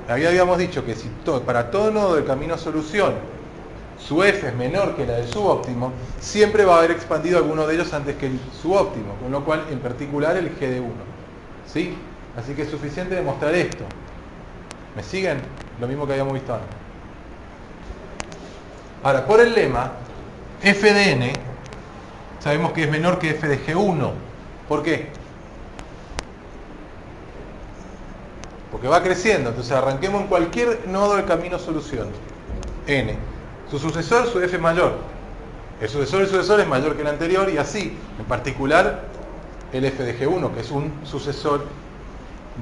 habíamos dicho que si para todo nodo del camino solución su f es menor que la del subóptimo, siempre va a haber expandido alguno de ellos antes que el subóptimo, con lo cual en particular el g de 1. ¿Sí? Así que es suficiente demostrar esto. ¿Me siguen? Lo mismo que habíamos visto antes. Ahora, por el lema, f de n sabemos que es menor que f de G1. ¿Por qué? Porque va creciendo. Entonces arranquemos en cualquier nodo del camino solución. N. Su sucesor, su f es mayor. El sucesor es mayor que el anterior y así. En particular, el f de G1, que es un sucesor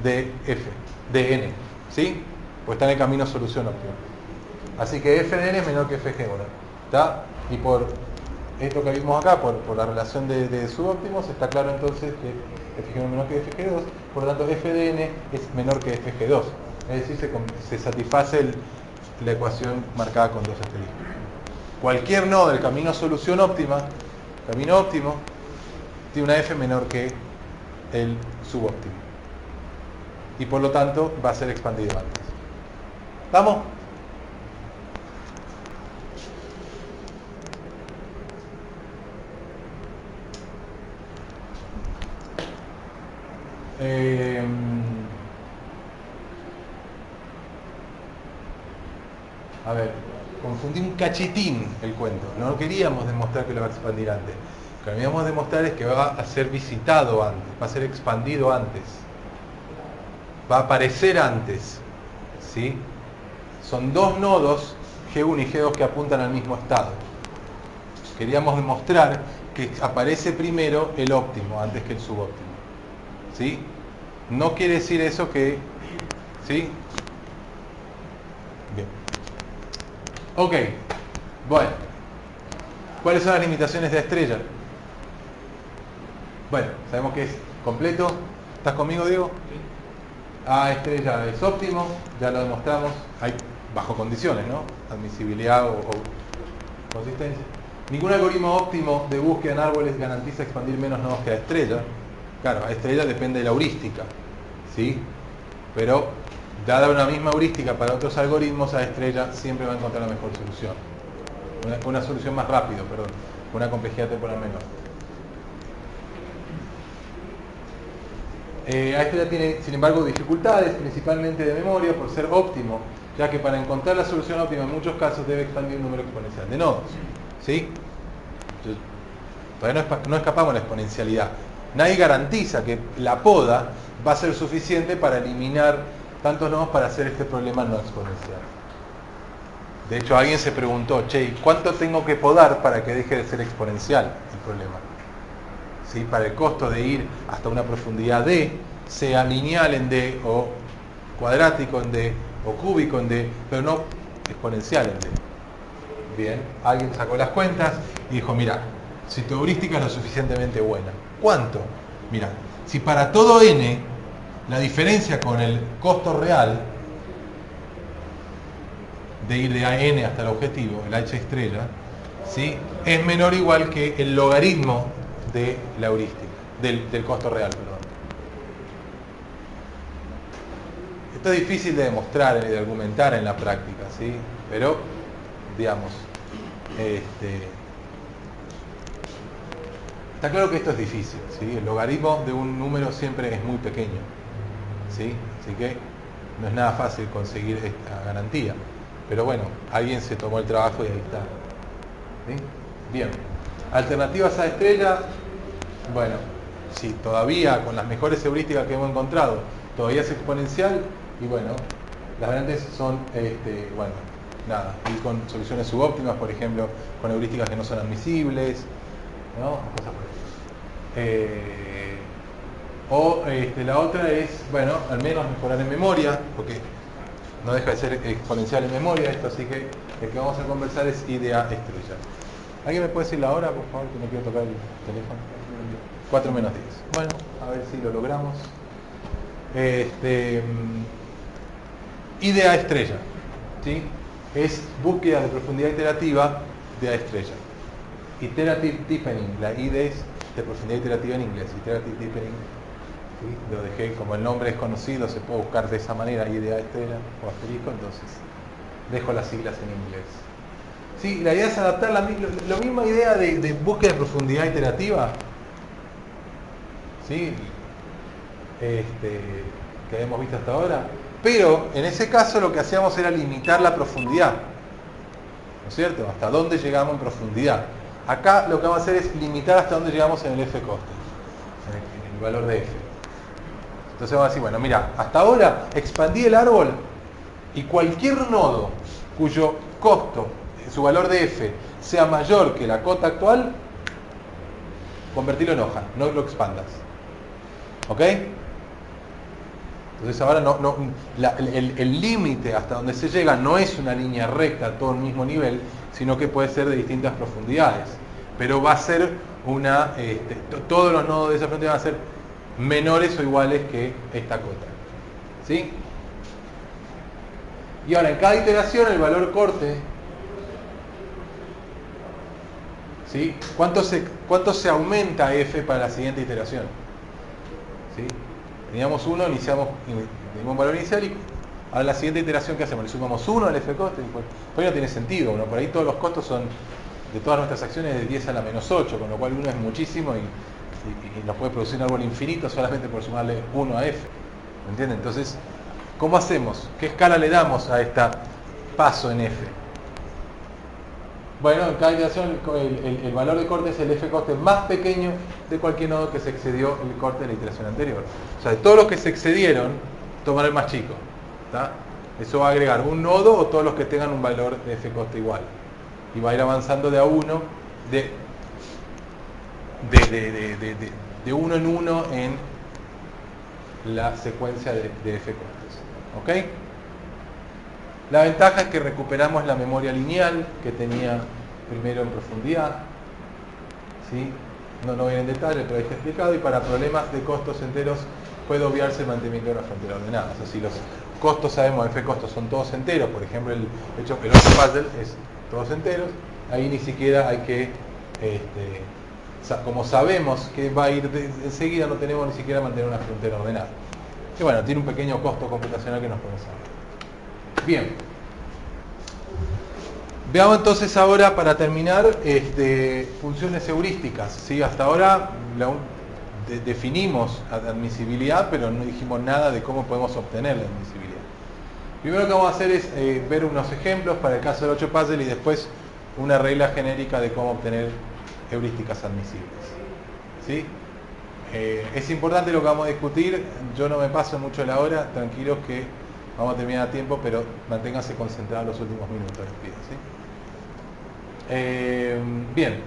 de f, de n. ¿Sí? Pues está en el camino solución óptima. Así que f de n es menor que f de G1. ¿Está? Y por esto que vimos acá, por la relación de subóptimos, está claro entonces que f de G1 es menor que f de G2, por lo tanto f de n es menor que f de G2. Es decir, se satisface la ecuación marcada con dos asteriscos. Cualquier nodo del camino solución óptima, camino óptimo, tiene una f menor que el subóptimo. Y por lo tanto va a ser expandido antes. ¿Vamos? A ver, confundí un cachitín el cuento. No queríamos demostrar que lo va a expandir antes. Lo que queríamos demostrar es que va a ser visitado antes, va a ser expandido antes, va a aparecer antes. ¿Sí? Son dos nodos, G1 y G2, que apuntan al mismo estado. queríamos demostrar que aparece primero el óptimo antes que el subóptimo. ¿Sí? No quiere decir eso que... ¿Sí? Bien. Ok. Bueno. ¿Cuáles son las limitaciones de estrella? Bueno, sabemos que es completo. ¿Estás conmigo, Diego? A estrella es óptimo, ya lo demostramos. Hay bajo condiciones, ¿no? Admisibilidad o consistencia. Ningún algoritmo óptimo de búsqueda en árboles garantiza expandir menos nodos que a estrella. Claro, a estrella depende de la heurística, ¿sí? Pero, dada una misma heurística para otros algoritmos, a estrella siempre va a encontrar la mejor solución. Una solución más rápido, perdón, con una complejidad temporal menor. A estrella tiene, sin embargo, dificultades, principalmente de memoria, por ser óptimo, ya que para encontrar la solución óptima en muchos casos debe expandir un número exponencial de nodos. ¿Sí? Entonces, todavía no escapamos de la exponencialidad. Nadie garantiza que la poda va a ser suficiente para eliminar tantos nodos para hacer este problema no exponencial. De hecho, alguien se preguntó, che, ¿cuánto tengo que podar para que deje de ser exponencial el problema? ¿Sí? Para el costo de ir hasta una profundidad D, sea lineal en D, o cuadrático en D, o cúbico en D, pero no exponencial en D. Bien, alguien sacó las cuentas y dijo, mira, si tu heurística es lo suficientemente buena, ¿cuánto? Mira, si para todo n, la diferencia con el costo real de ir de n hasta el objetivo, el h estrella, ¿sí?, es menor o igual que el logaritmo de la heurística, del costo real, perdón. Esto es difícil de demostrar y de argumentar en la práctica, ¿sí? Pero, digamos, está claro que esto es difícil, ¿sí? El logaritmo de un número siempre es muy pequeño, ¿sí? Así que no es nada fácil conseguir esta garantía. Pero bueno, alguien se tomó el trabajo y ahí está. ¿Sí? Bien. Alternativas a estrella. Bueno, si todavía con las mejores heurísticas que hemos encontrado, todavía es exponencial, y bueno, las grandes son, bueno, nada, ir con soluciones subóptimas, por ejemplo, con heurísticas que no son admisibles, ¿no? Cosas por ejemplo. La otra es, bueno, al menos mejorar en memoria, porque no deja de ser exponencial en memoria esto, así que el que vamos a conversar es idea estrella. ¿Alguien me puede decir la hora, por favor, que no quiero tocar el teléfono? 4 menos 10. Bueno, a ver si lo logramos. Idea estrella, ¿sí? Es búsqueda de profundidad iterativa de A estrella. Iterative deepening, la ID es de profundidad iterativa en inglés, iterative deepening. ¿Sí? Lo dejé, como el nombre es conocido, se puede buscar de esa manera, idea estrella o asterisco, entonces dejo las siglas en inglés. Sí, la idea es adaptar la misma idea de búsqueda de profundidad iterativa, ¿sí? Que hemos visto hasta ahora, pero en ese caso lo que hacíamos era limitar la profundidad, ¿no es cierto? Hasta dónde llegamos en profundidad. Acá lo que vamos a hacer es limitar hasta dónde llegamos en el f coste, en el valor de f. Entonces vamos a decir, bueno, mira, hasta ahora expandí el árbol y cualquier nodo cuyo costo, su valor de f, sea mayor que la cota actual, convertirlo en hoja, no lo expandas. ¿Ok? Entonces ahora el límite hasta donde se llega no es una línea recta a todo el mismo nivel, sino que puede ser de distintas profundidades. Pero va a ser todos los nodos de esa profundidad van a ser menores o iguales que esta cota. ¿Sí? Y ahora en cada iteración el valor corte, ¿sí?, ¿cuánto se aumenta f para la siguiente iteración? ¿Sí? Teníamos 1, iniciamos un valor inicial y ahora la siguiente iteración que hacemos, le sumamos 1 al f coste, pues no tiene sentido, ¿no? Por ahí todos los costos son de todas nuestras acciones de 10 a la menos 8, con lo cual 1 es muchísimo y nos puede producir un árbol infinito solamente por sumarle 1 a f. ¿Me entienden? Entonces, ¿cómo hacemos? ¿Qué escala le damos a este paso en f? Bueno, en cada iteración el valor de corte es el f coste más pequeño de cualquier nodo que se excedió el corte de la iteración anterior. O sea, de todos los que se excedieron, tomar el más chico. ¿Tá? Eso va a agregar un nodo o todos los que tengan un valor de f coste igual. Y va a ir avanzando de a 1 de, de uno en uno en la secuencia de F costos. ¿Ok? La ventaja es que recuperamos la memoria lineal que tenía primero en profundidad. ¿Sí? No voy en detalle, pero ahí está explicado. Y para problemas de costos enteros puede obviarse el mantenimiento de una frontera ordenada. O sea, si los costos sabemos, F costos son todos enteros, por ejemplo, el 8 puzzle es todos enteros, ahí ni siquiera hay que, como sabemos que va a ir enseguida, no tenemos ni siquiera mantener una frontera ordenada. Y bueno, tiene un pequeño costo computacional que nos podemos saber. Bien. Veamos entonces ahora, para terminar, funciones heurísticas. ¿Sí? Hasta ahora definimos admisibilidad, pero no dijimos nada de cómo podemos obtener la admisibilidad. Primero que vamos a hacer es ver unos ejemplos para el caso del 8 puzzle y después una regla genérica de cómo obtener heurísticas admisibles. ¿Sí? Es importante lo que vamos a discutir. Yo no me paso mucho la hora, tranquilos que vamos a terminar a tiempo, pero manténganse concentrados los últimos minutos, les pido, ¿sí? Bien.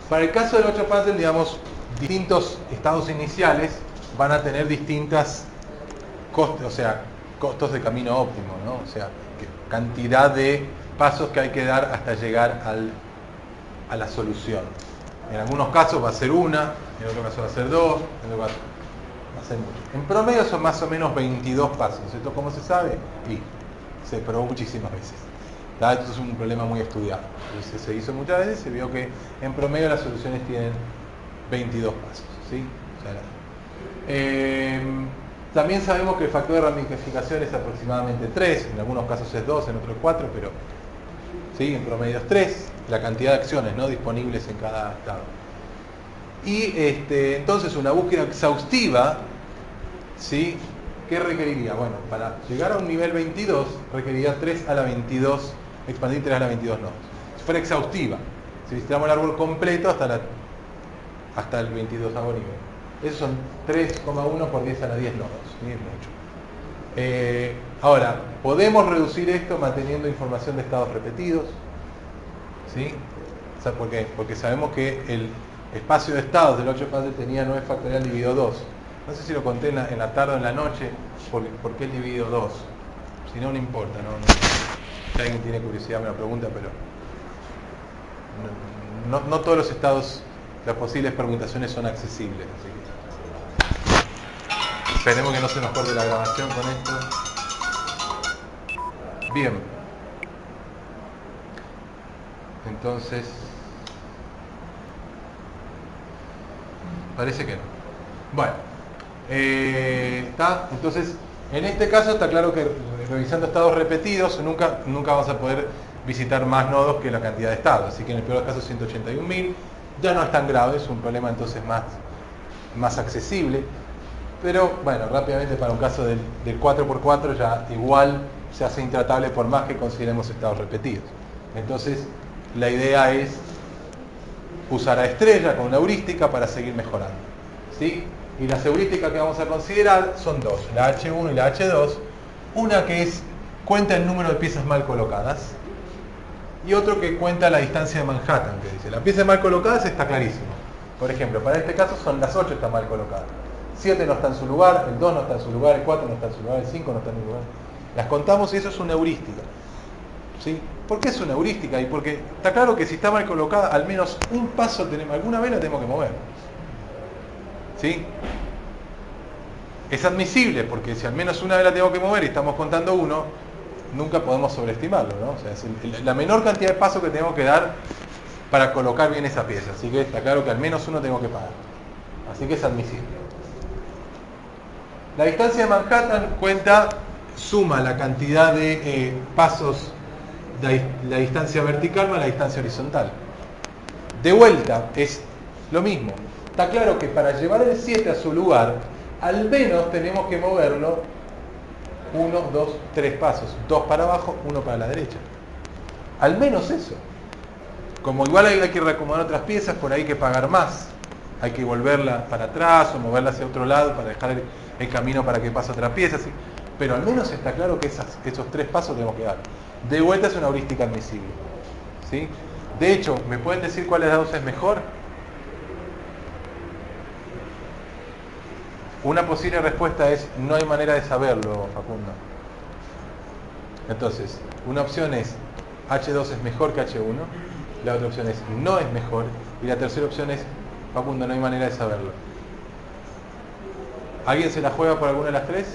Para el caso del 8 puzzle, digamos, distintos estados iniciales van a tener distintas costos, o sea, costos de camino óptimo, ¿no? O sea, cantidad de pasos que hay que dar hasta llegar a la solución. En algunos casos va a ser una, en otros casos va a ser dos, en otros casos va a ser mucho. En promedio son más o menos 22 pasos. ¿Esto cómo se sabe? Y se probó muchísimas veces. Esto es un problema muy estudiado. Entonces, se hizo muchas veces, se vio que en promedio las soluciones tienen 22 pasos. ¿Sí? O sea, también sabemos que el factor de ramificación es aproximadamente 3, en algunos casos es 2, en otros 4, pero ¿sí? En promedio es 3, la cantidad de acciones, ¿no?, disponibles en cada estado. Y entonces una búsqueda exhaustiva, ¿sí?, ¿qué requeriría? Bueno, para llegar a un nivel 22 requeriría 3 a la 22, expandir 3 a la 22 nodos. Si fuera exhaustiva, si visitamos el árbol completo hasta el 22º nivel. Esos son 3,1 por 10 a la 10 nodos, ¿sí? Es mucho. Ahora, podemos reducir esto manteniendo información de estados repetidos, ¿sí? ¿Por qué? Porque sabemos que el espacio de estados del 8 puzzle tenía 9 factorial dividido 2. No sé si lo conté en la tarde o en la noche, ¿por qué el dividido 2? Si no, no importa, ¿no? Si alguien tiene curiosidad me lo pregunta, pero no todos los estados, las posibles permutaciones son accesibles. Así que esperemos que no se nos corte la grabación con esto. Bien. Entonces, parece que no. Bueno, ¿está? Entonces, en este caso está claro que revisando estados repetidos nunca vamos a poder visitar más nodos que la cantidad de estados. Así que en el peor caso 181.000 ya no es tan grave, es un problema entonces más accesible. Pero bueno, rápidamente para un caso del 4x4 ya igual se hace intratable por más que consideremos estados repetidos. Entonces, la idea es usar a estrella con una heurística para seguir mejorando, ¿sí? Y las heurísticas que vamos a considerar son dos, la H1 y la H2. Una que cuenta el número de piezas mal colocadas y otro que cuenta la distancia de Manhattan, que dice, la pieza mal colocadas está clarísimo. Por ejemplo, para este caso son las 8 están mal colocadas. 7 no está en su lugar, el 2 no está en su lugar, el 4 no está en su lugar, el 5 no está en su lugar. Las contamos y eso es una heurística, ¿sí? ¿Por qué es una heurística? Y porque está claro que si está mal colocada, al menos un paso tenemos, alguna vez la tenemos que mover, ¿sí? Es admisible porque si al menos una vez la tengo que mover y estamos contando uno, nunca podemos sobreestimarlo, ¿no? O sea, es la menor cantidad de pasos que tenemos que dar para colocar bien esa pieza. Así que está claro que al menos uno tengo que pagar. Así que es admisible. La distancia de Manhattan suma la cantidad de pasos de la distancia vertical más la distancia horizontal. De vuelta, es lo mismo. Está claro que para llevar el 7 a su lugar, al menos tenemos que moverlo 1, 2, 3 pasos. 2 para abajo, 1 para la derecha. Al menos eso. Como igual hay que reacomodar otras piezas, por ahí hay que pagar más. Hay que volverla para atrás o moverla hacia otro lado para dejar el camino para que pase otra pieza. ¿Sí? Pero al menos está claro que esos 3 pasos tenemos que dar. De vuelta es una heurística admisible, ¿sí? De hecho, ¿me pueden decir cuál de las dos es mejor? Una posible respuesta es no hay manera de saberlo, Facundo. Entonces, una opción es H2 es mejor que H1, la otra opción es no es mejor, y la tercera opción es Facundo, no hay manera de saberlo. ¿Alguien se la juega por alguna de las tres?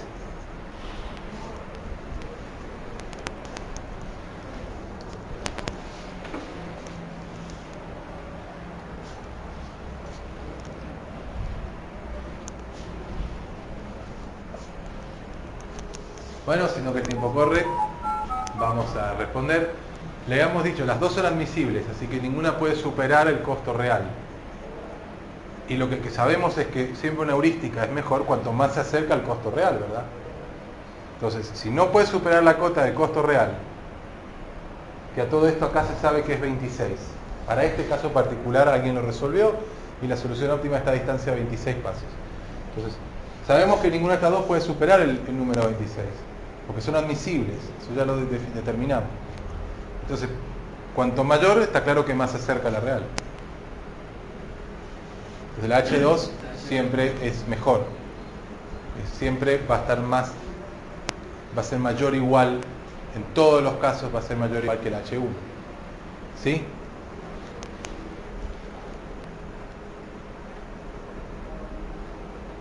Bueno, sino que el tiempo corre, vamos a responder. Le habíamos dicho, las dos son admisibles, así que ninguna puede superar el costo real. Y lo que sabemos es que siempre una heurística es mejor cuanto más se acerca al costo real, ¿verdad? Entonces, si no puede superar la cota de costo real, que a todo esto acá se sabe que es 26. Para este caso particular alguien lo resolvió y la solución óptima está a distancia de 26 pasos. Entonces, sabemos que ninguna de estas dos puede superar el número 26, porque son admisibles, eso ya lo determinamos. Entonces, cuanto mayor, está claro que más se acerca a la real. Entonces, la H2 siempre es mejor, siempre va a estar más, va a ser mayor o igual, en todos los casos va a ser mayor o igual que la H1. ¿Sí?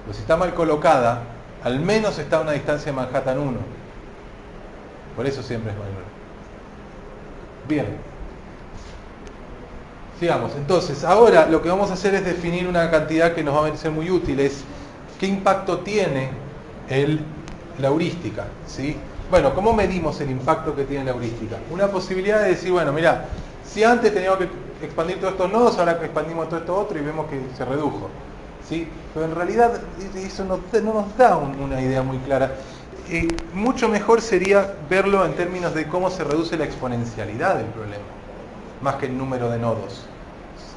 Pues si está mal colocada, al menos está a una distancia de Manhattan 1. Por eso siempre es mayor. Bien. Sigamos. Entonces, ahora lo que vamos a hacer es definir una cantidad que nos va a ser muy útil. Es qué impacto tiene la heurística. ¿Sí? Bueno, ¿cómo medimos el impacto que tiene la heurística? Una posibilidad de decir, bueno, mira, si antes teníamos que expandir todos estos nodos, ahora que expandimos todo esto otro y vemos que se redujo. ¿Sí? Pero en realidad eso no nos da una idea muy clara. Mucho mejor sería verlo en términos de cómo se reduce la exponencialidad del problema, más que el número de nodos.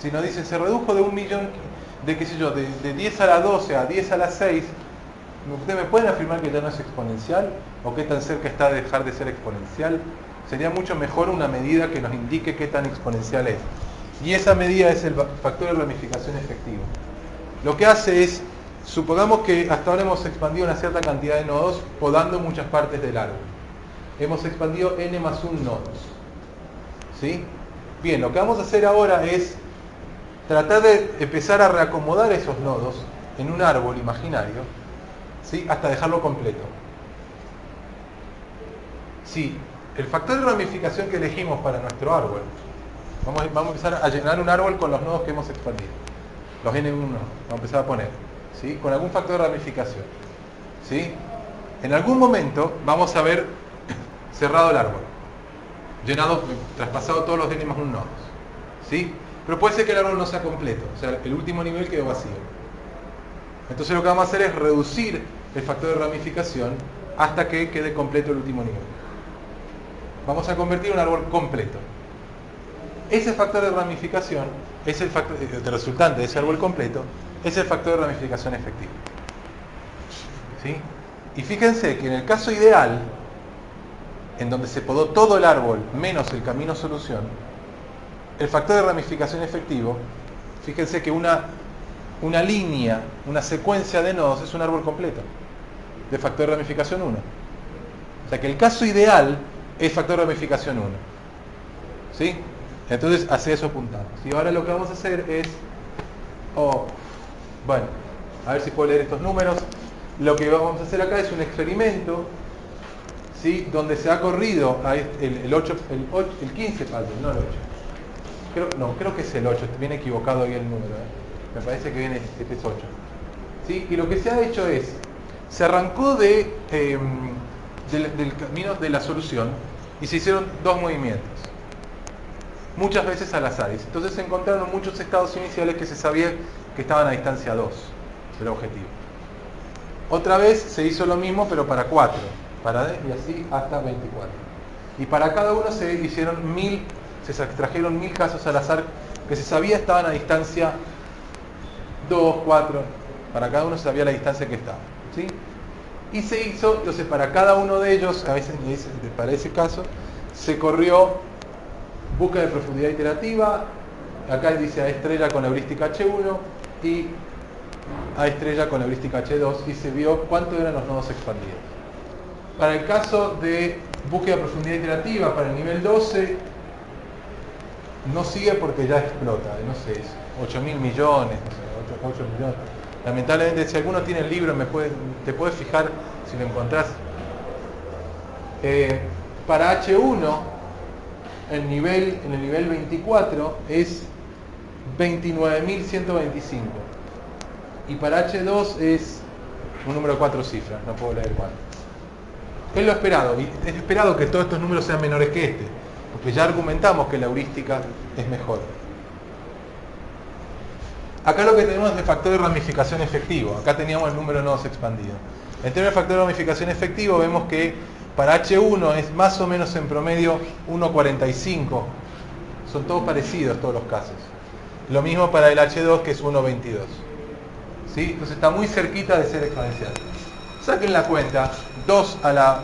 Si nos dicen se redujo de 1.000.000, de qué sé yo, de 10 a la 12 a 10 a la 6, ¿ustedes me pueden afirmar que ya no es exponencial? ¿O qué tan cerca está de dejar de ser exponencial? Sería mucho mejor una medida que nos indique qué tan exponencial es. Y esa medida es el factor de ramificación efectivo. Lo que hace es, supongamos que hasta ahora hemos expandido una cierta cantidad de nodos podando muchas partes del árbol. Hemos expandido n más 1 nodos. ¿Sí? Bien, lo que vamos a hacer ahora es tratar de empezar a reacomodar esos nodos en un árbol imaginario, ¿sí? Hasta dejarlo completo. Sí, el factor de ramificación que elegimos para nuestro árbol, vamos a empezar a llenar un árbol con los nodos que hemos expandido. Los N1, vamos a empezar a poner, ¿sí? Con algún factor de ramificación, ¿sí? En algún momento vamos a ver cerrado el árbol, llenado, traspasado todos los N más 1 nodos, ¿sí? Pero puede ser que el árbol no sea completo, o sea, el último nivel quedó vacío. Entonces lo que vamos a hacer es reducir el factor de ramificación hasta que quede completo el último nivel. Vamos a convertir un árbol completo. Ese factor de ramificación es el factor, el resultante de ese árbol completo, es el factor de ramificación efectivo. ¿Sí? Y fíjense que en el caso ideal, en donde se podó todo el árbol menos el camino solución, el factor de ramificación efectivo, fíjense que una línea, una secuencia de nodos es un árbol completo, de factor de ramificación 1. O sea que el caso ideal es factor de ramificación 1. ¿Sí? Entonces, hacia eso apuntamos. Y ahora lo que vamos a hacer es, bueno, a ver si puedo leer estos números. Lo que vamos a hacer acá es un experimento, ¿sí? Donde se ha corrido el 15, no el 8. Creo que es el 8, viene equivocado ahí el número. Me parece que viene, este es 8. ¿Sí? Y lo que se ha hecho es, se arrancó del camino de la solución y se hicieron dos movimientos. Muchas veces al azar. Entonces se encontraron muchos estados iniciales que se sabía que estaban a distancia 2 del objetivo. Otra vez se hizo lo mismo, pero para 4, y así hasta 24. Y para cada uno se hicieron 1000, se extrajeron 1000 casos al azar que se sabía estaban a distancia 2, 4. Para cada uno se sabía la distancia que estaba. ¿Sí? Y se hizo, entonces para cada uno de ellos, a veces para ese caso, se corrió búsqueda de profundidad iterativa, acá dice A estrella con heurística H1 y A estrella con heurística H2 y se vio cuánto eran los nodos expandidos. Para el caso de búsqueda de profundidad iterativa para el nivel 12, no sigue porque ya explota, no sé, es 8.000 millones, no sé, 8 millones. Lamentablemente, si alguno tiene el libro, te puedes fijar si lo encontrás. Para H1, en el nivel 24 es 29.125. Y para H2 es un número de 4 cifras, no puedo leer cuánto. Es lo esperado, y es esperado que todos estos números sean menores que este, porque ya argumentamos que la heurística es mejor. Acá lo que tenemos es el factor de ramificación efectivo. Acá teníamos el número de nodos expandido. En términos de factor de ramificación efectivo, vemos que para H1 es más o menos en promedio 1,45. Son todos parecidos todos los casos. Lo mismo para el H2, que es 1,22. ¿Sí? Entonces está muy cerquita de ser exponencial. Saquen la cuenta, 2 a la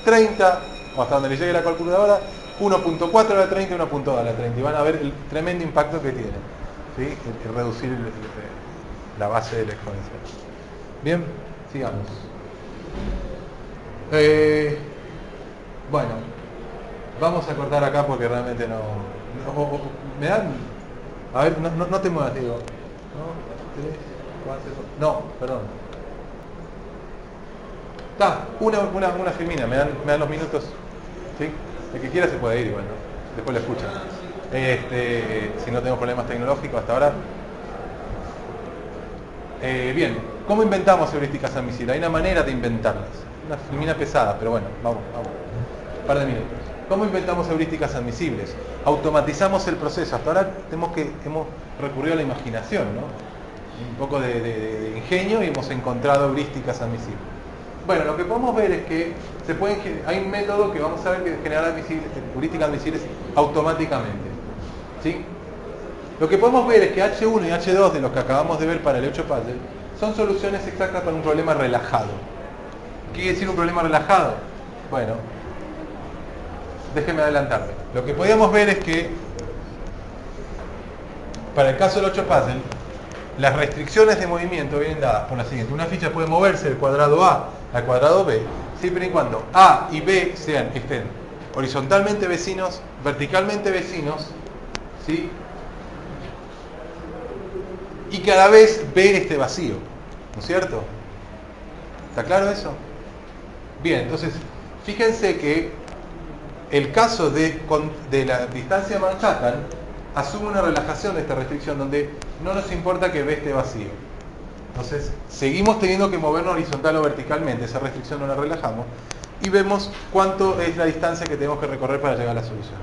30, o hasta donde les llegue la calculadora, 1.4 a la 30 y 1.2 a la 30. Y van a ver el tremendo impacto que tiene. ¿Sí? El reducir la base del exponencial. Bien, sigamos. Bueno, vamos a cortar acá porque realmente no me dan. A ver, no te muevas, digo. No, 3, 4, no, perdón. Está, una filmina, me dan los minutos. ¿Sí? El que quiera se puede ir igual, ¿no? Después lo escuchan. Si no tenemos problemas tecnológicos hasta ahora. Bien, ¿cómo inventamos heurísticas admisibles? Hay una manera de inventarlas. Una filmina pesada, pero bueno, vamos. Un par de minutos. ¿Cómo inventamos heurísticas admisibles? Automatizamos el proceso. Hasta ahora hemos recurrido a la imaginación, ¿no? Un poco de ingenio y hemos encontrado heurísticas admisibles. Bueno, lo que podemos ver es que hay un método que vamos a ver que genera heurísticas admisibles automáticamente. ¿Sí? Lo que podemos ver es que H1 y H2 de los que acabamos de ver para el 8 puzzle son soluciones exactas para un problema relajado. ¿Qué quiere decir un problema relajado? Bueno, déjenme adelantarme. Lo que podíamos ver es que para el caso del 8 puzzle, las restricciones de movimiento vienen dadas por la siguiente. Una ficha puede moverse del cuadrado A al cuadrado B, siempre y cuando A y B estén horizontalmente vecinos, verticalmente vecinos, ¿sí? Y que a la vez B esté vacío, ¿no es cierto? ¿Está claro eso? Bien, entonces, fíjense que el caso de la distancia de Manhattan asume una relajación de esta restricción donde no nos importa que B esté vacío. Entonces, seguimos teniendo que movernos horizontal o verticalmente, esa restricción no la relajamos, y vemos cuánto es la distancia que tenemos que recorrer para llegar a la solución.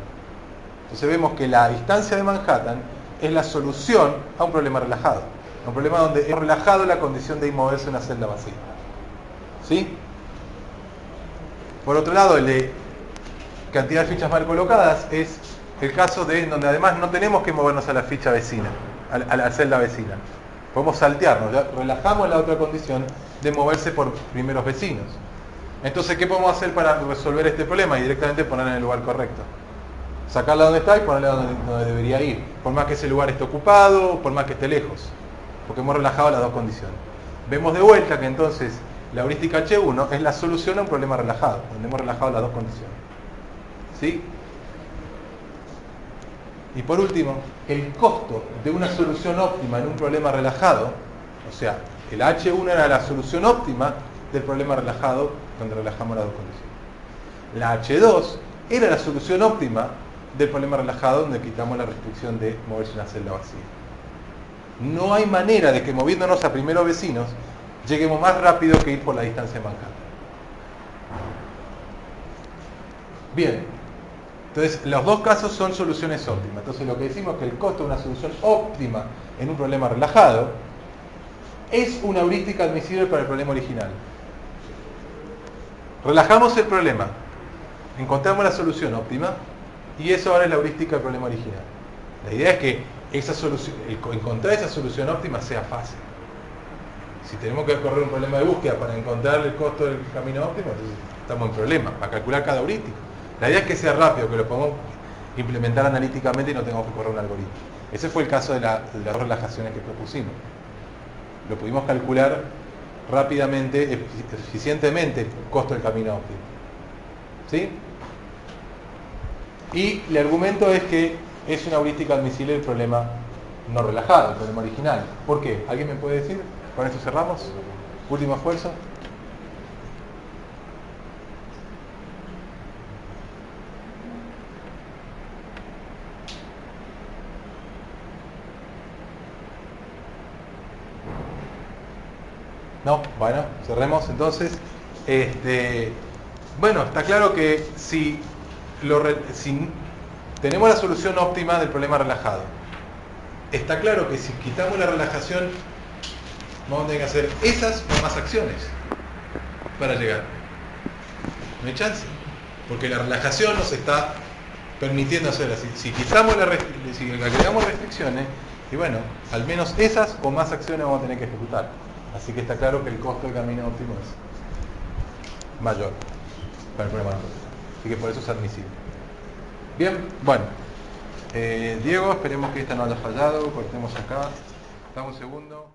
Entonces vemos que la distancia de Manhattan es la solución a un problema relajado, a un problema donde es relajado la condición de moverse en una celda vacía. ¿Sí? Por otro lado, el de cantidad de fichas mal colocadas es el caso donde además no tenemos que movernos a la ficha vecina, a la celda vecina. Podemos saltearnos, ya relajamos la otra condición de moverse por primeros vecinos. Entonces, ¿qué podemos hacer para resolver este problema? Y directamente ponerla en el lugar correcto. Sacarla donde está y ponerla donde debería ir. Por más que ese lugar esté ocupado, por más que esté lejos. Porque hemos relajado las dos condiciones. Vemos de vuelta que entonces la heurística H1 es la solución a un problema relajado, donde hemos relajado las dos condiciones. ¿Sí? Y por último, el costo de una solución óptima en un problema relajado, o sea, el H1 era la solución óptima del problema relajado donde relajamos las dos condiciones. La H2 era la solución óptima del problema relajado donde quitamos la restricción de moverse una celda vacía. No hay manera de que moviéndonos a primeros vecinos lleguemos más rápido que ir por la distancia de Manhattan. Bien. Entonces, los dos casos son soluciones óptimas. Entonces, lo que decimos es que el costo de una solución óptima en un problema relajado es una heurística admisible para el problema original. Relajamos el problema, encontramos la solución óptima y eso ahora es la heurística del problema original. La idea es que encontrar esa solución óptima sea fácil. Si tenemos que correr un problema de búsqueda para encontrar el costo del camino óptimo, entonces estamos en problema para calcular cada heurística. La idea es que sea rápido, que lo podamos implementar analíticamente y no tengamos que correr un algoritmo. Ese fue el caso de las relajaciones que propusimos. Lo pudimos calcular rápidamente, eficientemente, el costo del camino óptimo. ¿Sí? Y el argumento es que es una heurística admisible el problema no relajado, el problema original. ¿Por qué? ¿Alguien me puede decir? Con esto cerramos. Último esfuerzo. No, bueno, cerremos entonces. Bueno, está claro que si tenemos la solución óptima del problema relajado, está claro que si quitamos la relajación, vamos a tener que hacer esas o más acciones para llegar. No hay chance, porque la relajación nos está permitiendo hacer así. Si quitamos si agregamos restricciones, y bueno, al menos esas o más acciones vamos a tener que ejecutar. Así que está claro que el costo del camino óptimo es mayor para el problema. Así que por eso es admisible. Bien, bueno. Diego, esperemos que esta no haya fallado. Cortemos acá. Dame un segundo.